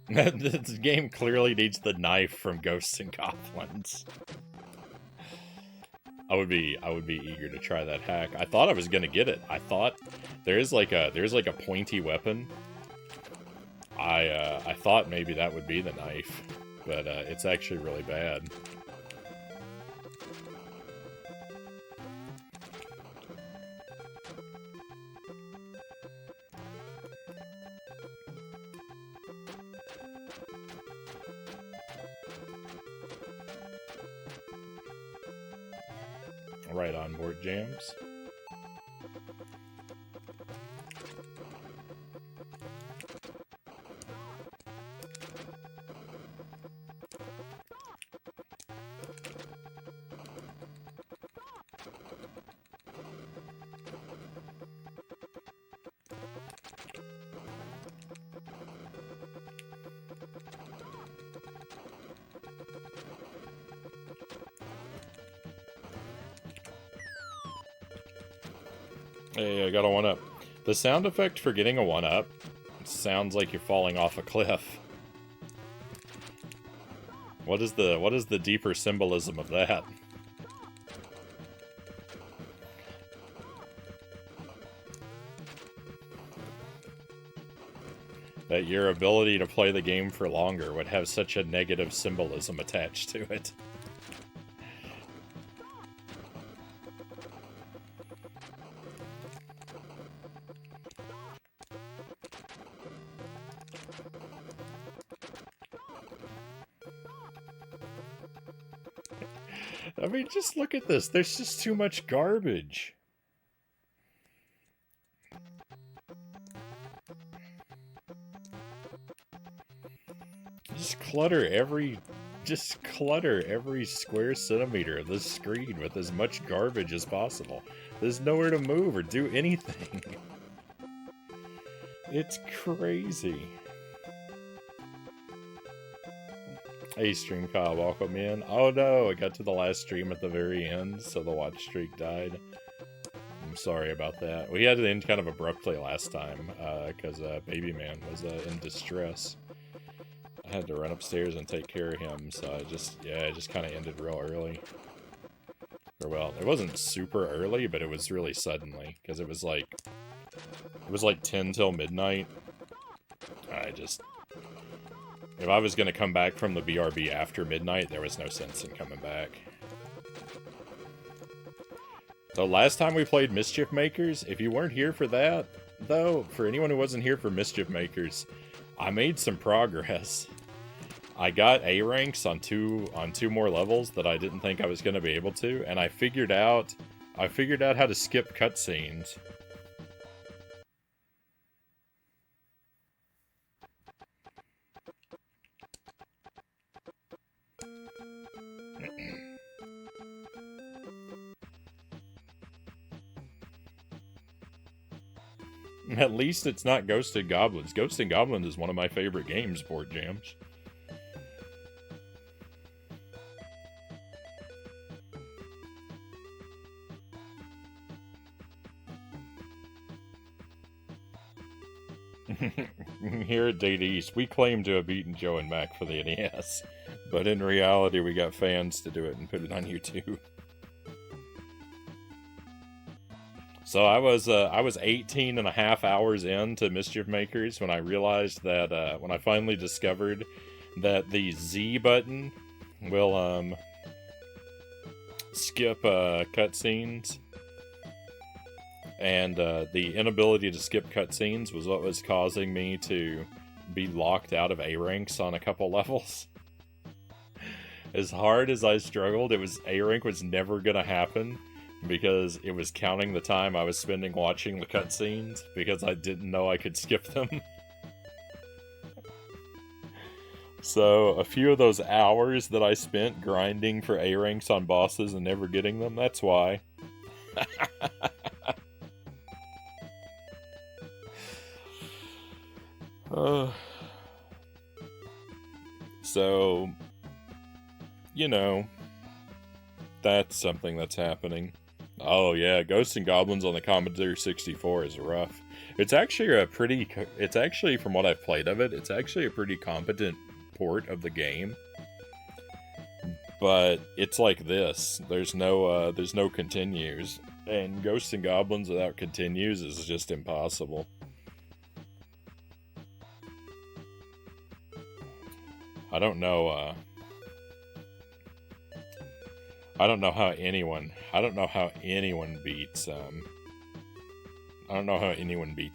A: This game clearly needs the knife from Ghosts and Goblins. I would be eager to try that hack. I thought I was gonna get it. I thought there's like a pointy weapon. I thought maybe that would be the knife, but it's actually really bad. Right on board, Jams. Hey, I got a 1-up. The sound effect for getting a 1-up sounds like you're falling off a cliff. What is the deeper symbolism of that? That your ability to play the game for longer would have such a negative symbolism attached to it. I mean, just look at this. There's just too much garbage. Just clutter every square centimeter of this screen with as much garbage as possible. There's nowhere to move or do anything. It's crazy. Hey, Stream Kyle, welcome in. Oh no, I got to the last stream at the very end, so the watch streak died. I'm sorry about that. We had to end kind of abruptly last time, because Baby Man was in distress. I had to run upstairs and take care of him, so it just kind of ended real early. Or well, it wasn't super early, but it was really suddenly, because it was like 10 till midnight. If I was going to come back from the BRB after midnight, there was no sense in coming back. So last time we played Mischief Makers, if you weren't here for that, though, for anyone who wasn't here for Mischief Makers, I made some progress. I got A ranks on two more levels that I didn't think I was going to be able to, and I figured out how to skip cutscenes. At least it's not Ghosts and Goblins. Ghosts and Goblins is one of my favorite games, Board Jams. Here at Date East, we claim to have beaten Joe and Mac for the NES, but in reality we got fans to do it and put it on YouTube. So I was 18 and a half hours into Mischief Makers when I realized that, when I finally discovered that the Z button will, skip, cutscenes. And, the inability to skip cutscenes was what was causing me to be locked out of A ranks on a couple levels. As hard as I struggled, A rank was never gonna happen. because it was counting the time I was spending watching the cutscenes because I didn't know I could skip them. So, a few of those hours that I spent grinding for A ranks on bosses and never getting them, that's why. So, you know, that's something that's happening. Oh yeah, Ghosts and Goblins on the Commodore 64 is rough. It's actually from what I've played of it, it's actually a pretty competent port of the game. But it's like this. There's no continues. And Ghosts and Goblins without continues is just impossible. I don't know how anyone beats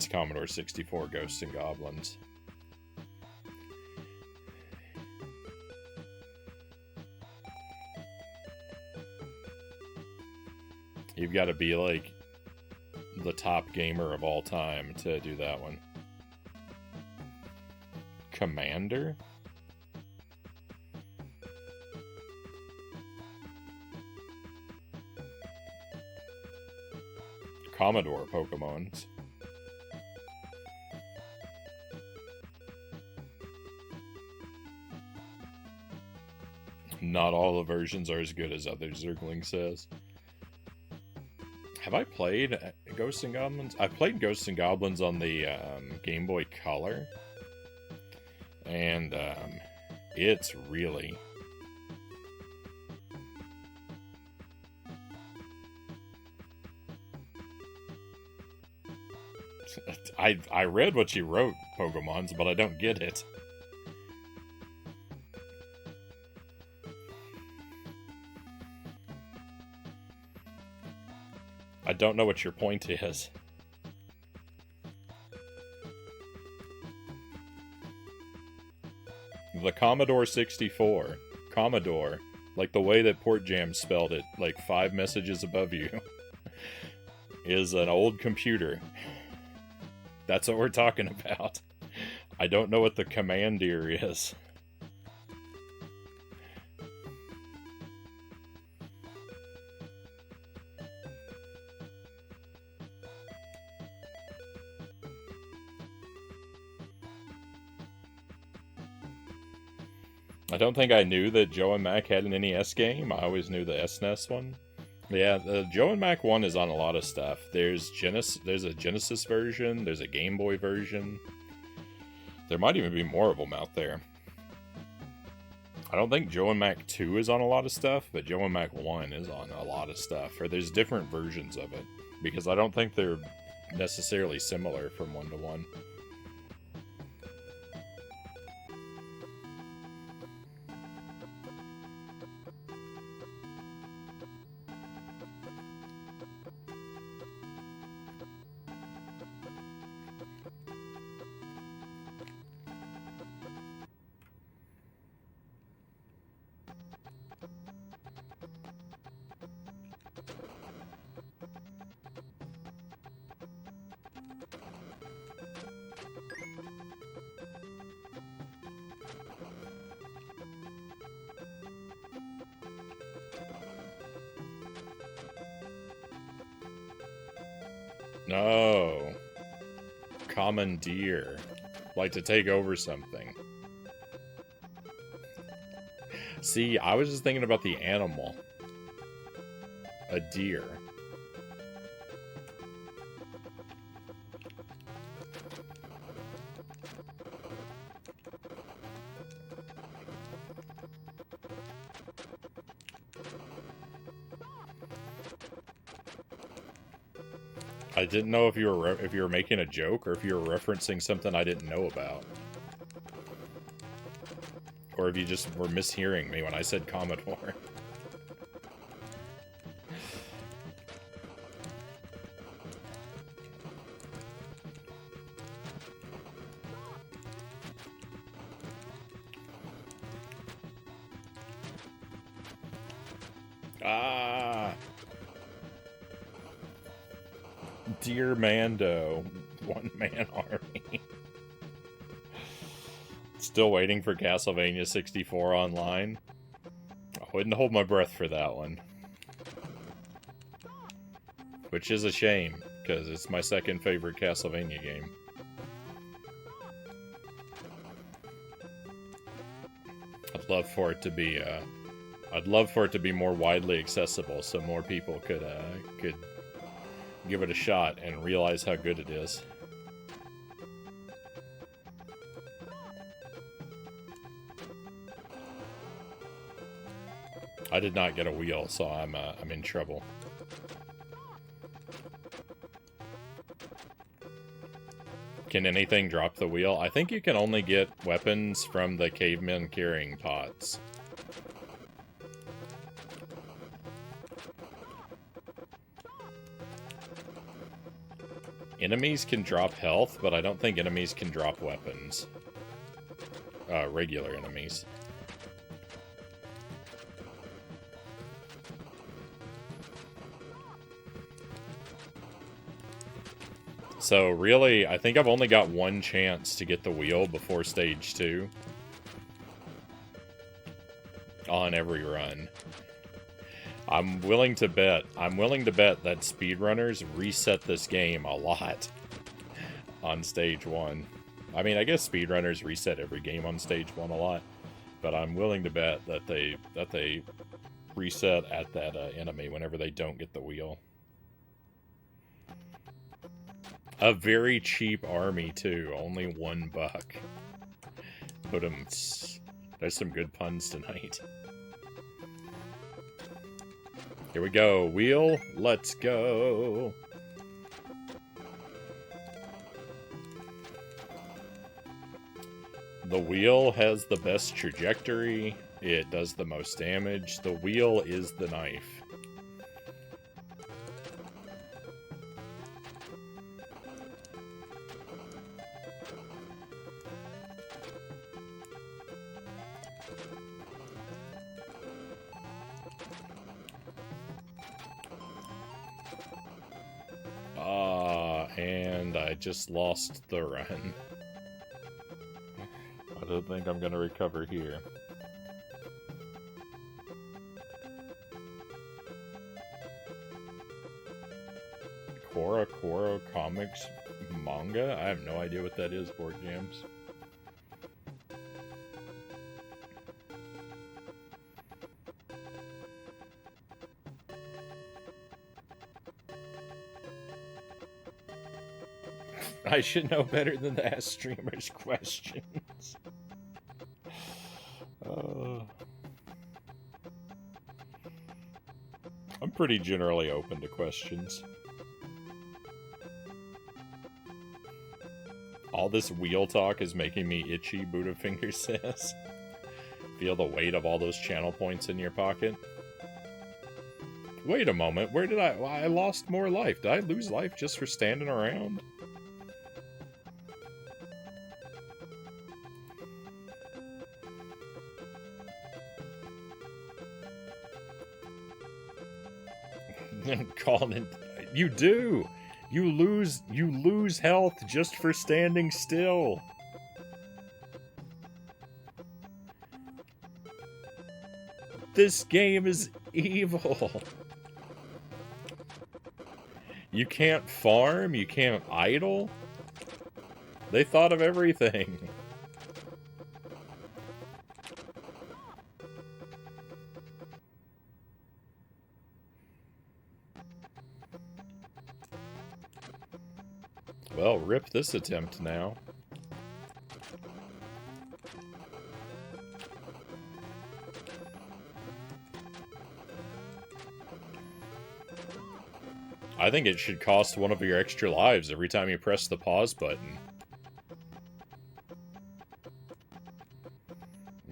A: Commodore 64 Ghosts and Goblins. You've got to be like the top gamer of all time to do that one. Commander? Commodore Pokemons. Not all the versions are as good as others, Zergling says. Have I played Ghosts and Goblins? I played Ghosts and Goblins on the Game Boy Color. And it's really... I read what you wrote, Pokemons, but I don't get it. I don't know what your point is. The Commodore 64. Commodore. Like the way that Port Jam spelled it, like 5 messages above you, is an old computer. That's what we're talking about. I don't know what the Commandeer is. I don't think I knew that Joe and Mac had an NES game. I always knew the SNES one. Yeah, the Joe and Mac one is on a lot of stuff. There's a Genesis version, there's a Game Boy version. There might even be more of them out there. I don't think Joe and Mac 2 is on a lot of stuff, but Joe and Mac 1 is on a lot of stuff. Or there's different versions of it, because I don't think they're necessarily similar from one to one. No. Commandeer. Like to take over something. See, I was just thinking about the animal. A deer. I didn't know if you were making a joke or if you were referencing something I didn't know about. Or if you just were mishearing me when I said Commodore. Ah! Dear Mando, one-man army. Still waiting for Castlevania 64 online. I wouldn't hold my breath for that one. Which is a shame, because it's my second favorite Castlevania game. I'd love for it to be, more widely accessible, so more people could give it a shot and realize how good it is. I did not get a wheel, so I'm in trouble. Can anything drop the wheel? I think you can only get weapons from the cavemen carrying pots. Enemies can drop health, but I don't think enemies can drop weapons. Regular enemies. So really, I think I've only got one chance to get the wheel before stage 2. On every run. I'm willing to bet that speedrunners reset this game a lot on stage 1. I mean, I guess speedrunners reset every game on stage 1 a lot, but I'm willing to bet that they reset at that enemy whenever they don't get the wheel. A very cheap army, too. Only $1. Put 'em... There's some good puns tonight. Here we go. Wheel. Let's go. The wheel has the best trajectory. It does the most damage. The wheel is the knife. And I just lost the run. I don't think I'm gonna recover here. Koro Comics manga? I have no idea what that is, Board Jams. I should know better than to ask streamers questions. I'm pretty generally open to questions. All this wheel talk is making me itchy, Buddhafinger says. Feel the weight of all those channel points in your pocket? Wait a moment, where did I lost more life. Did I lose life just for standing around? Calling it. You do. You lose health just for standing still. This game is evil. You can't farm, you can't idle. They thought of everything. Well, rip this attempt now. I think it should cost one of your extra lives every time you press the pause button.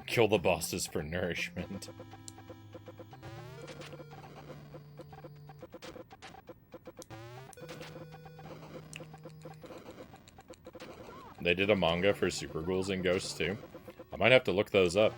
A: Kill the bosses for nourishment. They did a manga for Super Ghouls and Ghosts too. I might have to look those up.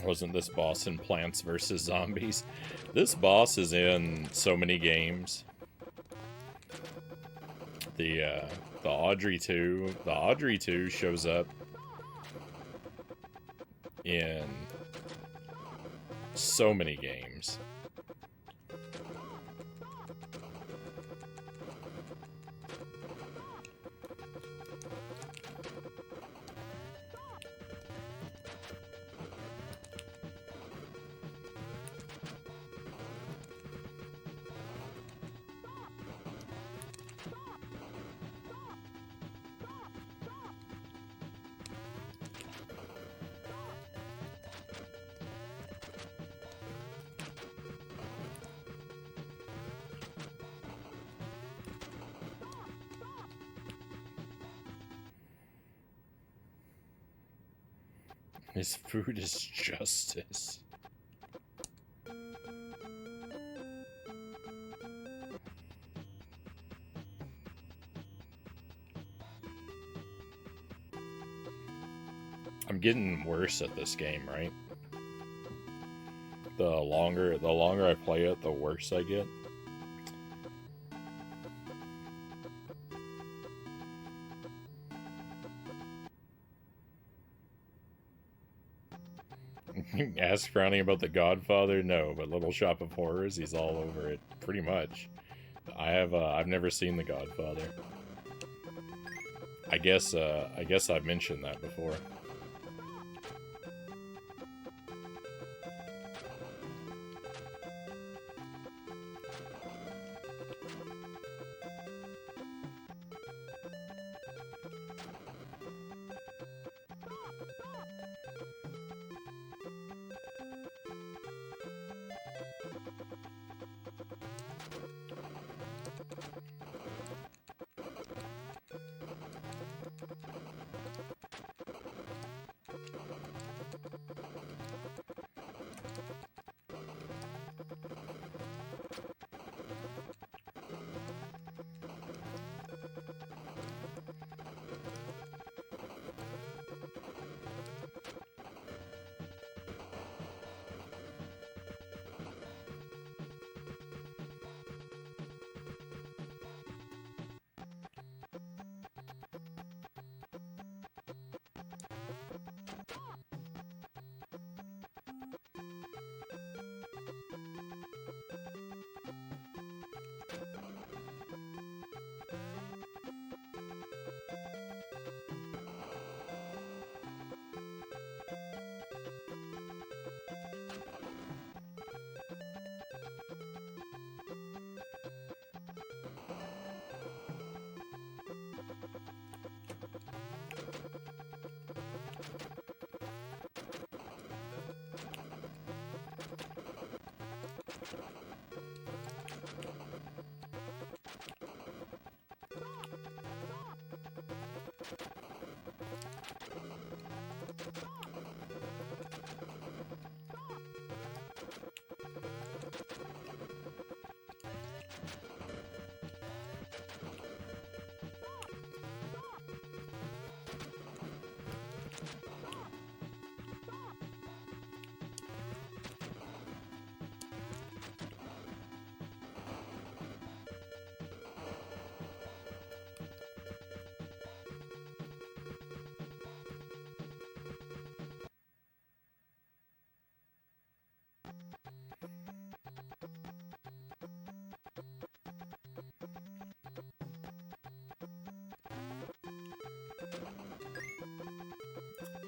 A: Wasn't this boss in Plants vs. Zombies? This boss is in so many games. The Audrey 2. The Audrey 2 shows up in so many games. His food is justice. I'm getting worse at this game, right? The longer I play it, the worse I get. Ask Frownie about The Godfather? No, but Little Shop of Horrors, he's all over it, pretty much. I've never seen The Godfather. I guess I've mentioned that before.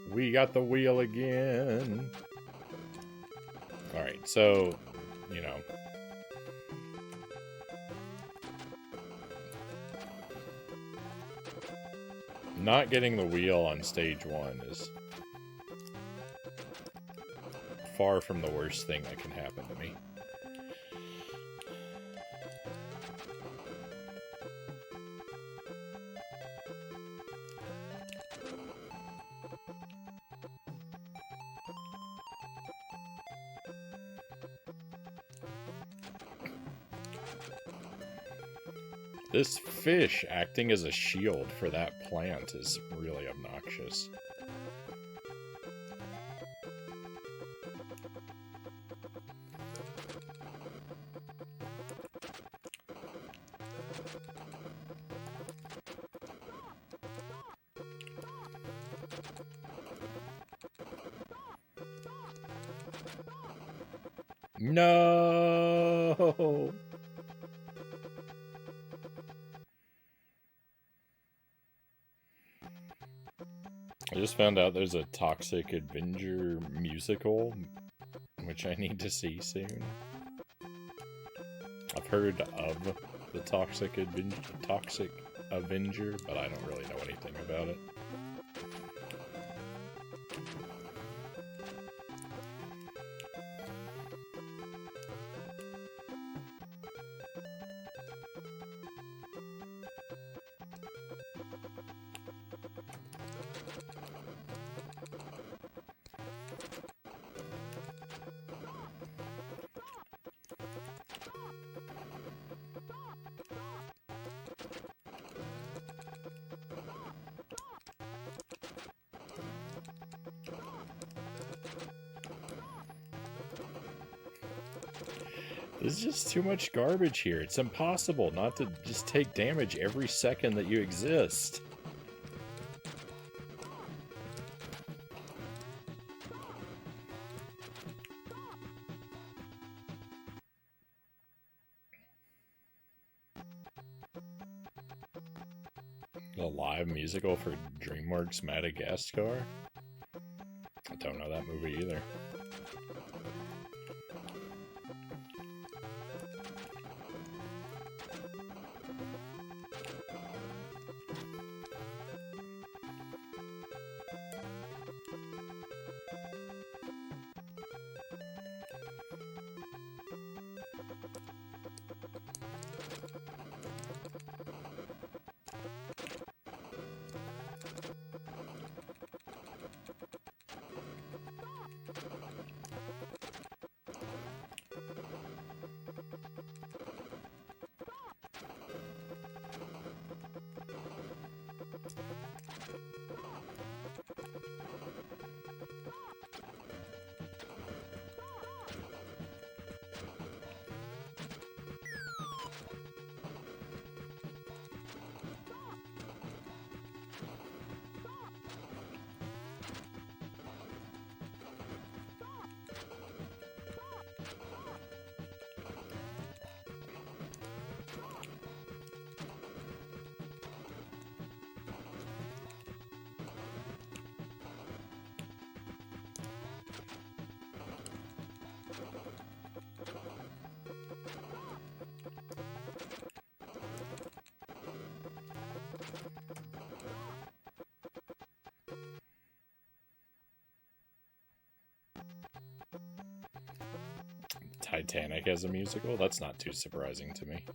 A: We got the wheel again. Alright, so, you know. Not getting the wheel on stage 1 is far from the worst thing that can happen to me. This fish acting as a shield for that plant is really obnoxious. No! I just found out there's a Toxic Avenger musical, which I need to see soon. I've heard of the Toxic Avenger, but I don't really know anything about it. There's just too much garbage here. It's impossible not to just take damage every second that you exist. A live musical for DreamWorks Madagascar? I don't know that movie either. Titanic as a musical? That's not too surprising to me.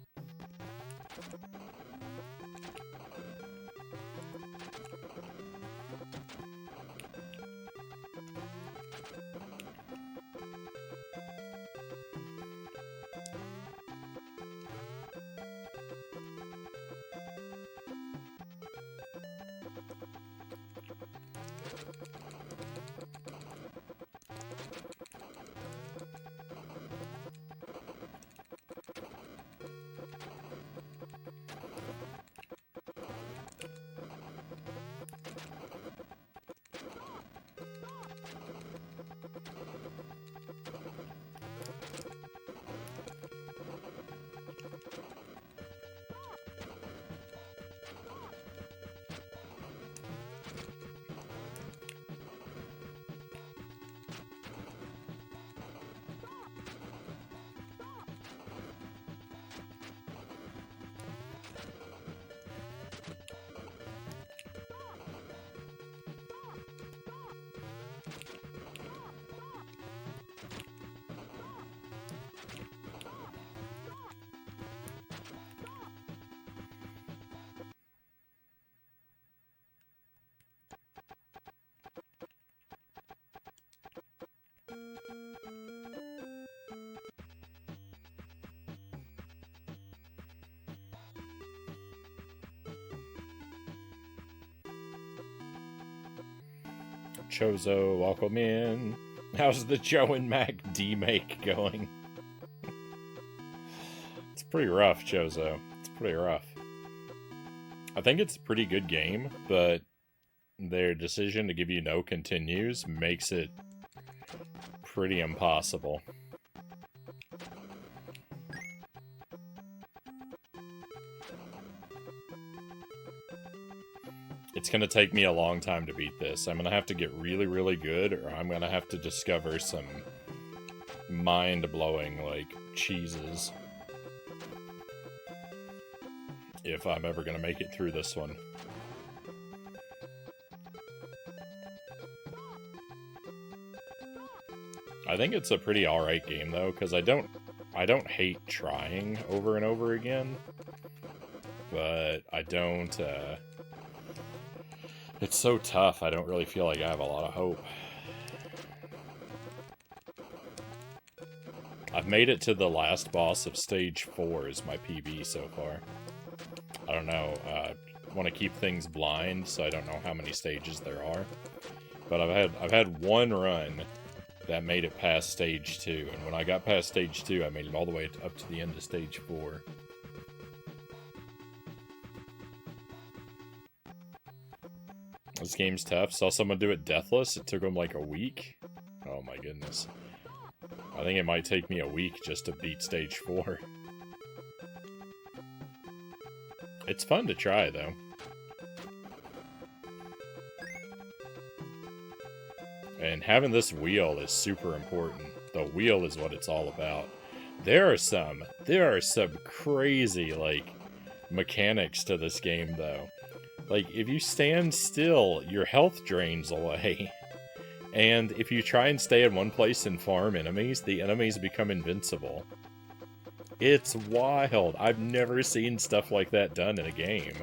A: Chozo, welcome in. How's the Joe and Mac D-make going? It's pretty rough, Chozo. It's pretty rough. I think it's a pretty good game, but their decision to give you no continues makes it pretty impossible. gonna take me a long time to beat this. I'm gonna have to get really, really good, or I'm gonna have to discover some mind-blowing, like, cheeses. If I'm ever gonna make it through this one. I think it's a pretty alright game, though, because I don't hate trying over and over again. But I don't, it's so tough, I don't really feel like I have a lot of hope. I've made it to the last boss of Stage 4 is my PB so far. I don't know, want to keep things blind, so I don't know how many stages there are. But I've had one run that made it past Stage 2, and when I got past Stage 2, I made it all the way up to the end of Stage 4. This game's tough. Saw someone do it deathless. It took them like a week. Oh my goodness. I think it might take me a week just to beat Stage 4. It's fun to try, though. And having this wheel is super important. The wheel is what it's all about. There are some crazy, like, mechanics to this game, though. Like, if you stand still, your health drains away. And if you try and stay in one place and farm enemies, the enemies become invincible. It's wild. I've never seen stuff like that done in a game.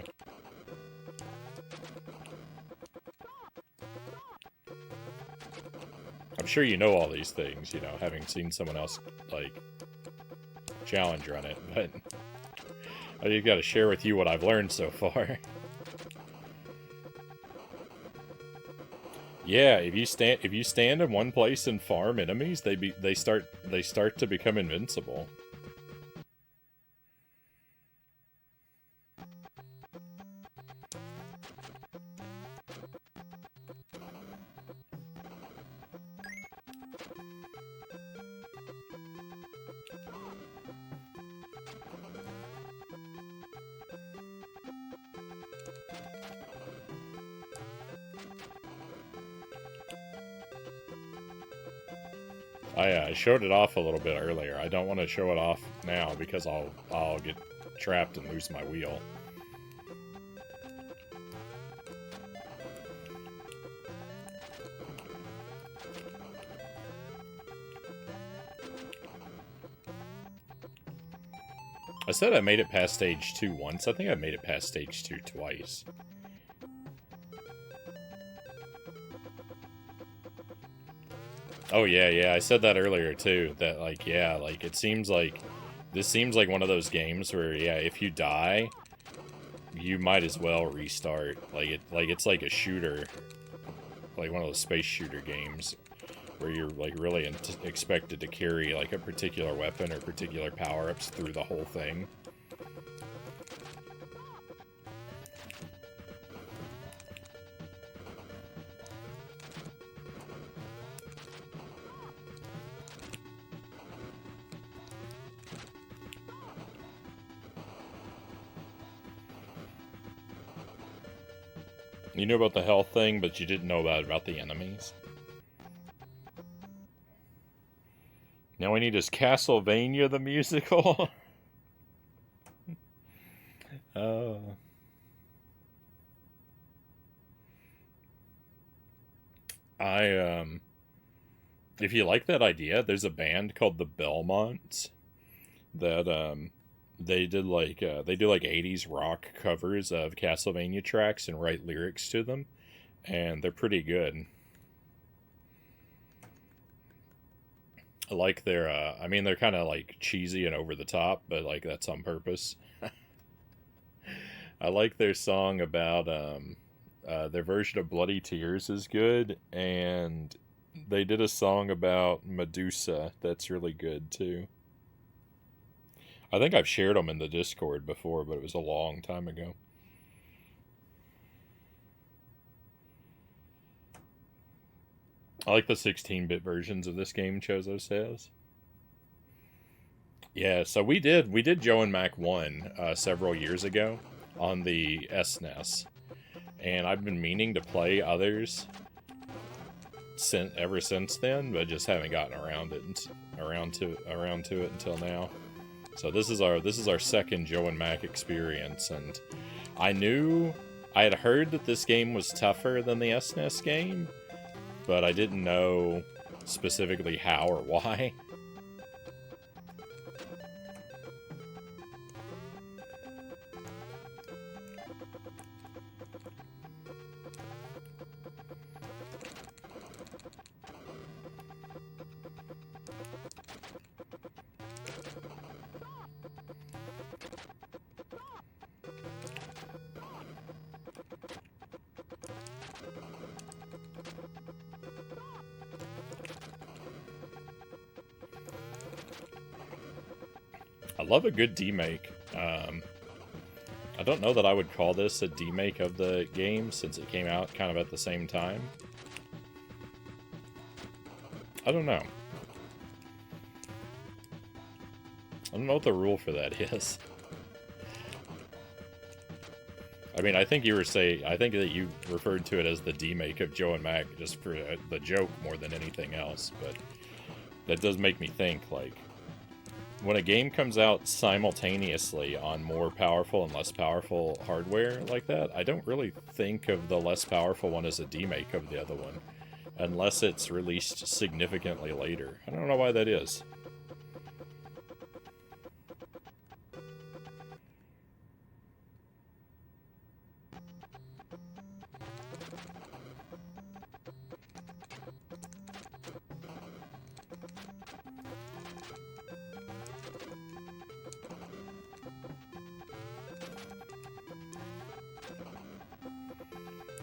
A: I'm sure you know all these things, you know, having seen someone else, like, challenge run it, but I've got to share with you what I've learned so far. Yeah, if you stand in one place and farm enemies, they start to become invincible. I showed it off a little bit earlier. I don't want to show it off now because I'll get trapped and lose my wheel. I said I made it past Stage 2 once. I think I made it past Stage 2 twice. Oh, yeah, I said that earlier, too. That, like, yeah, like, it seems like... This seems like one of those games where, yeah, if you die, you might as well restart. It's like a shooter. Like one of those space shooter games. Where you're, like, really expected to carry, like, a particular weapon or particular power-ups through the whole thing. You knew about the health thing, but you didn't know about the enemies. Now we need is Castlevania the musical. Oh. If you like that idea, there's a band called the Belmonts that they do like 80s rock covers of Castlevania tracks and write lyrics to them, and they're pretty good. I like their I mean, they're kind of like cheesy and over the top, but like that's on purpose. I like their song about their version of Bloody Tears is good, and they did a song about Medusa that's really good too. I think I've shared them in the Discord before, but it was a long time ago. I like the 16-bit versions of this game, Chozo says. Yeah, so we did Joe and Mac 1 several years ago on the SNES. and I've been meaning to play others ever since then, but just haven't gotten around to it until now. So this is our second Joe and Mac experience, and I had heard that this game was tougher than the SNES game, but I didn't know specifically how or why. I love a good demake. I don't know that I would call this a demake of the game, since it came out kind of at the same time. I don't know. I don't know what the rule for that is. I mean, I think that you referred to it as the demake of Joe and Mac just for the joke more than anything else, but that does make me think, like, when a game comes out simultaneously on more powerful and less powerful hardware like that, I don't really think of the less powerful one as a demake of the other one, unless it's released significantly later. I don't know why that is.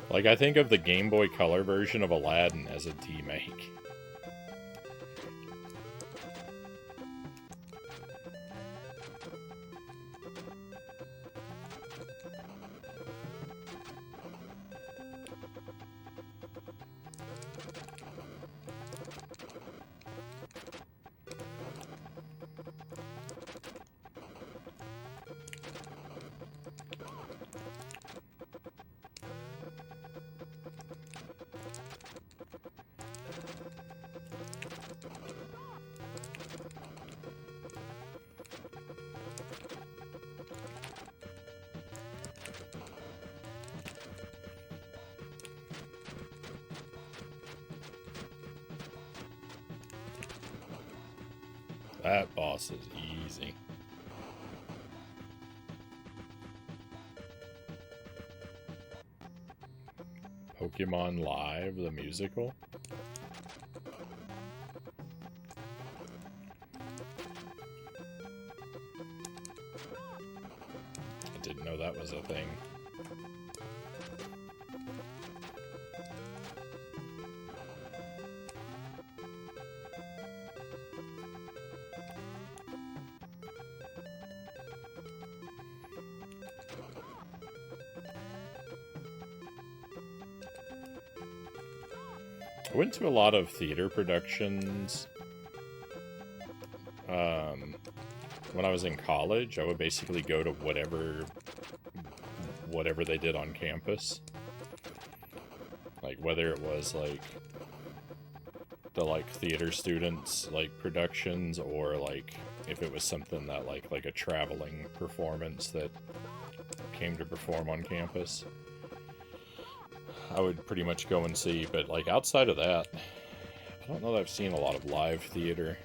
A: Like, I think of the Game Boy Color version of Aladdin as a demake. That boss is easy. Pokemon Live, the musical? I didn't know that was a thing. I went to a lot of theater productions. When I was in college, I would basically go to whatever they did on campus. Like, whether it was, like, the, like, theater students, like, productions, or, like, if it was something that, like a traveling performance that came to perform on campus, I would pretty much go and see. But, like, outside of that, I don't know that I've seen a lot of live theater.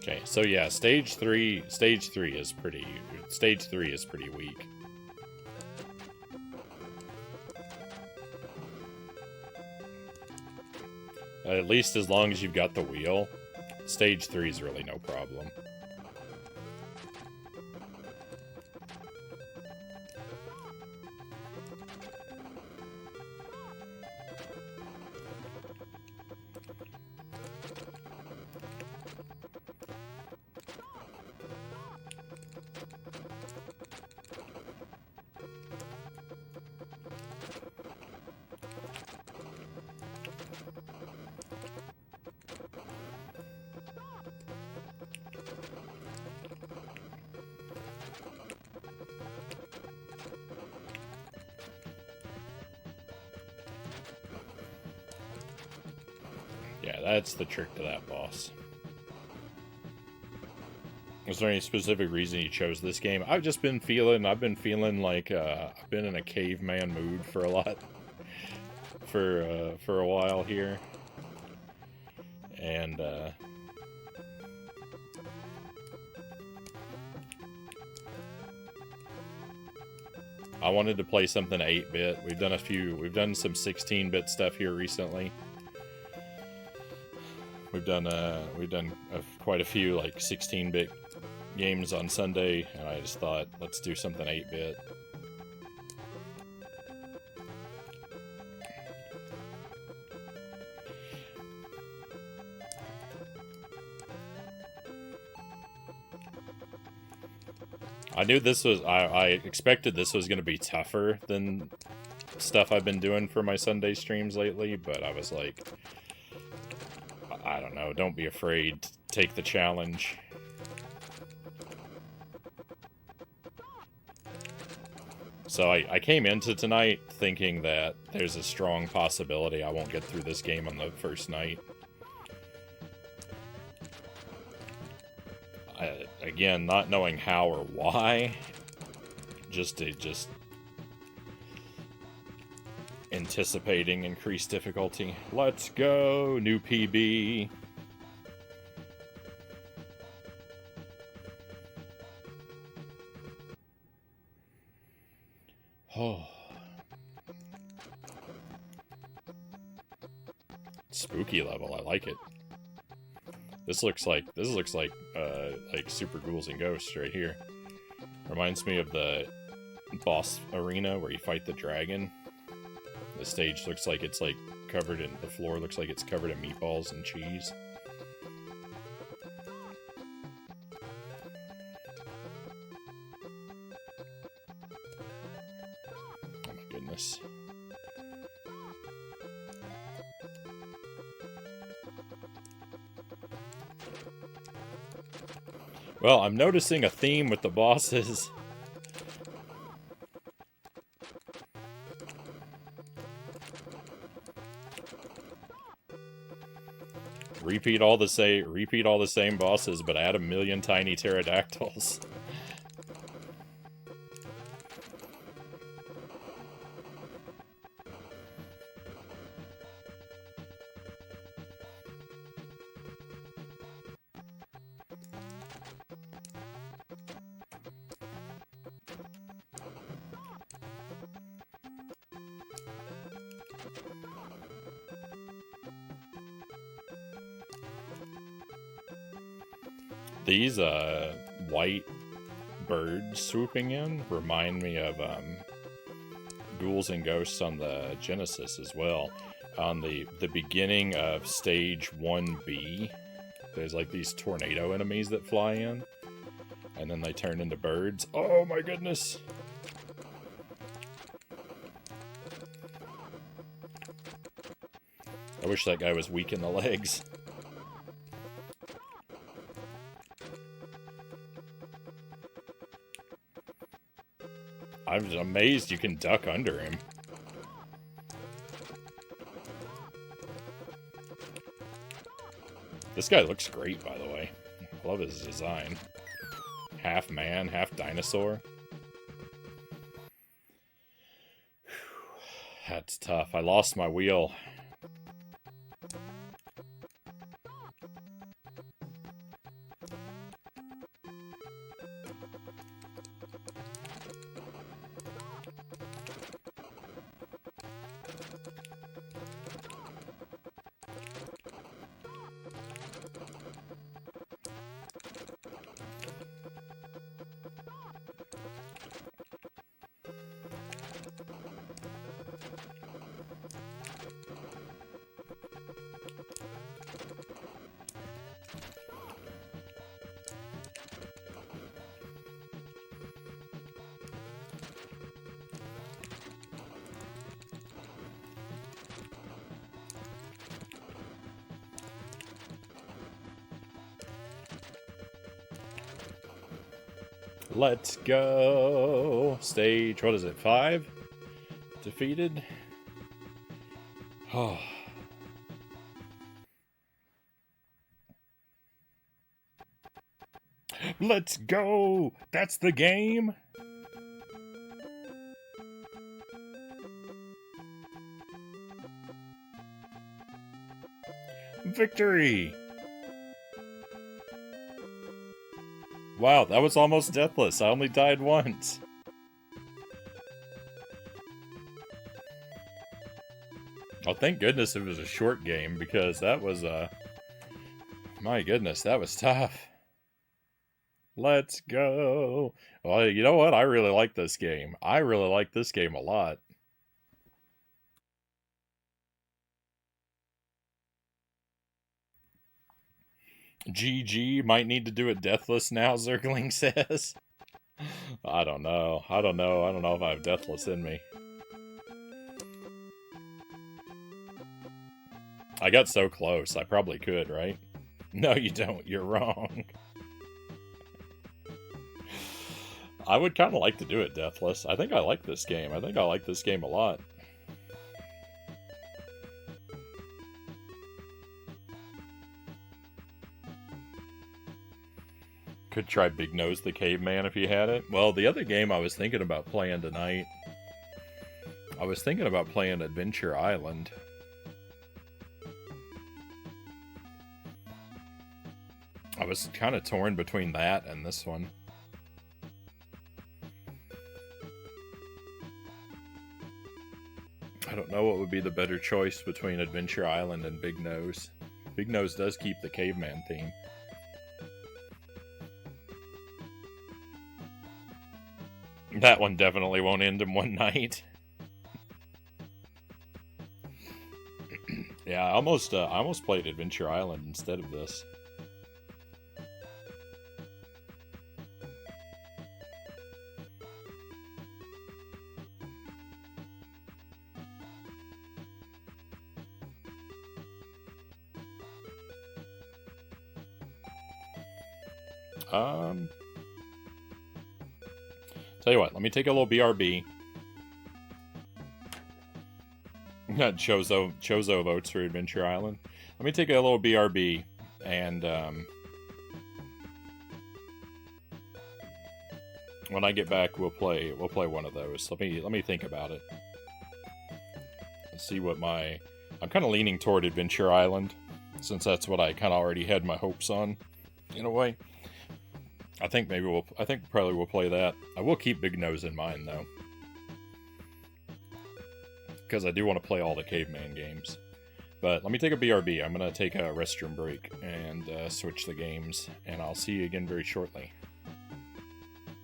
A: Okay, so yeah, stage three is pretty weak. At least as long as you've got the wheel, stage 3 is really no problem. Yeah, that's the trick to that boss. Is there any specific reason you chose this game? I've been feeling like I've been in a caveman mood for a lot, for a while here, and I wanted to play something 8-bit. We've done some 16-bit stuff here recently. We've done quite a few like 16-bit games on Sunday, and I just thought, let's do something 8-bit. I knew this was, I expected this was going to be tougher than stuff I've been doing for my Sunday streams lately, but I was like, I don't know, don't be afraid, take the challenge. So I came into tonight thinking that there's a strong possibility I won't get through this game on the first night. Again, not knowing how or why, just anticipating increased difficulty. Let's go, new PB. Oh. Spooky level, I like it. This looks like Super Ghouls and Ghosts right here. Reminds me of the boss arena where you fight the dragon. The stage looks like it's covered in, the floor looks like it's covered in meatballs and cheese. Oh my goodness. Well, I'm noticing a theme with the bosses. Repeat all the same bosses, but add a million tiny pterodactyls. These white birds swooping in remind me of Ghouls and Ghosts on the Genesis as well. On the beginning of stage 1B, there's like these tornado enemies that fly in, and then they turn into birds. Oh my goodness! I wish that guy was weak in the legs. I'm amazed you can duck under him. This guy looks great, by the way. I love his design. Half man, half dinosaur. That's tough. I lost my wheel. Let's go. Stage, what is it, 5? Defeated? Oh. Let's go! That's the game! Victory! Wow, that was almost deathless. I only died once. Oh, thank goodness it was a short game, because that was, my goodness, that was tough. Let's go! Well, you know what? I really like this game. I really like this game a lot. GG, might need to do it deathless now, Zergling says. I don't know. I don't know if I have deathless in me. I got so close. I probably could, right? No, you don't. You're wrong. I would kind of like to do it deathless. I think I like this game. I think I like this game a lot. Could try Big Nose the Caveman if you had it. Well, the other game I was thinking about playing tonight, I was thinking about playing Adventure Island. I was kind of torn between that and this one. I don't know what would be the better choice between Adventure Island and Big Nose. Big Nose does keep the caveman theme. That one definitely won't end in one night. Yeah, I almost played Adventure Island instead of this. Tell you what, let me take a little BRB. Chozo votes for Adventure Island. Let me take a little BRB, and when I get back, we'll play one of those. Let me think about it. Let's see what I'm kind of leaning toward Adventure Island, since that's what I kind of already had my hopes on, in a way. I think probably we'll play that. I will keep Big Nose in mind, though, because I do want to play all the caveman games. But let me take a BRB. I'm going to take a restroom break and switch the games, and I'll see you again very shortly.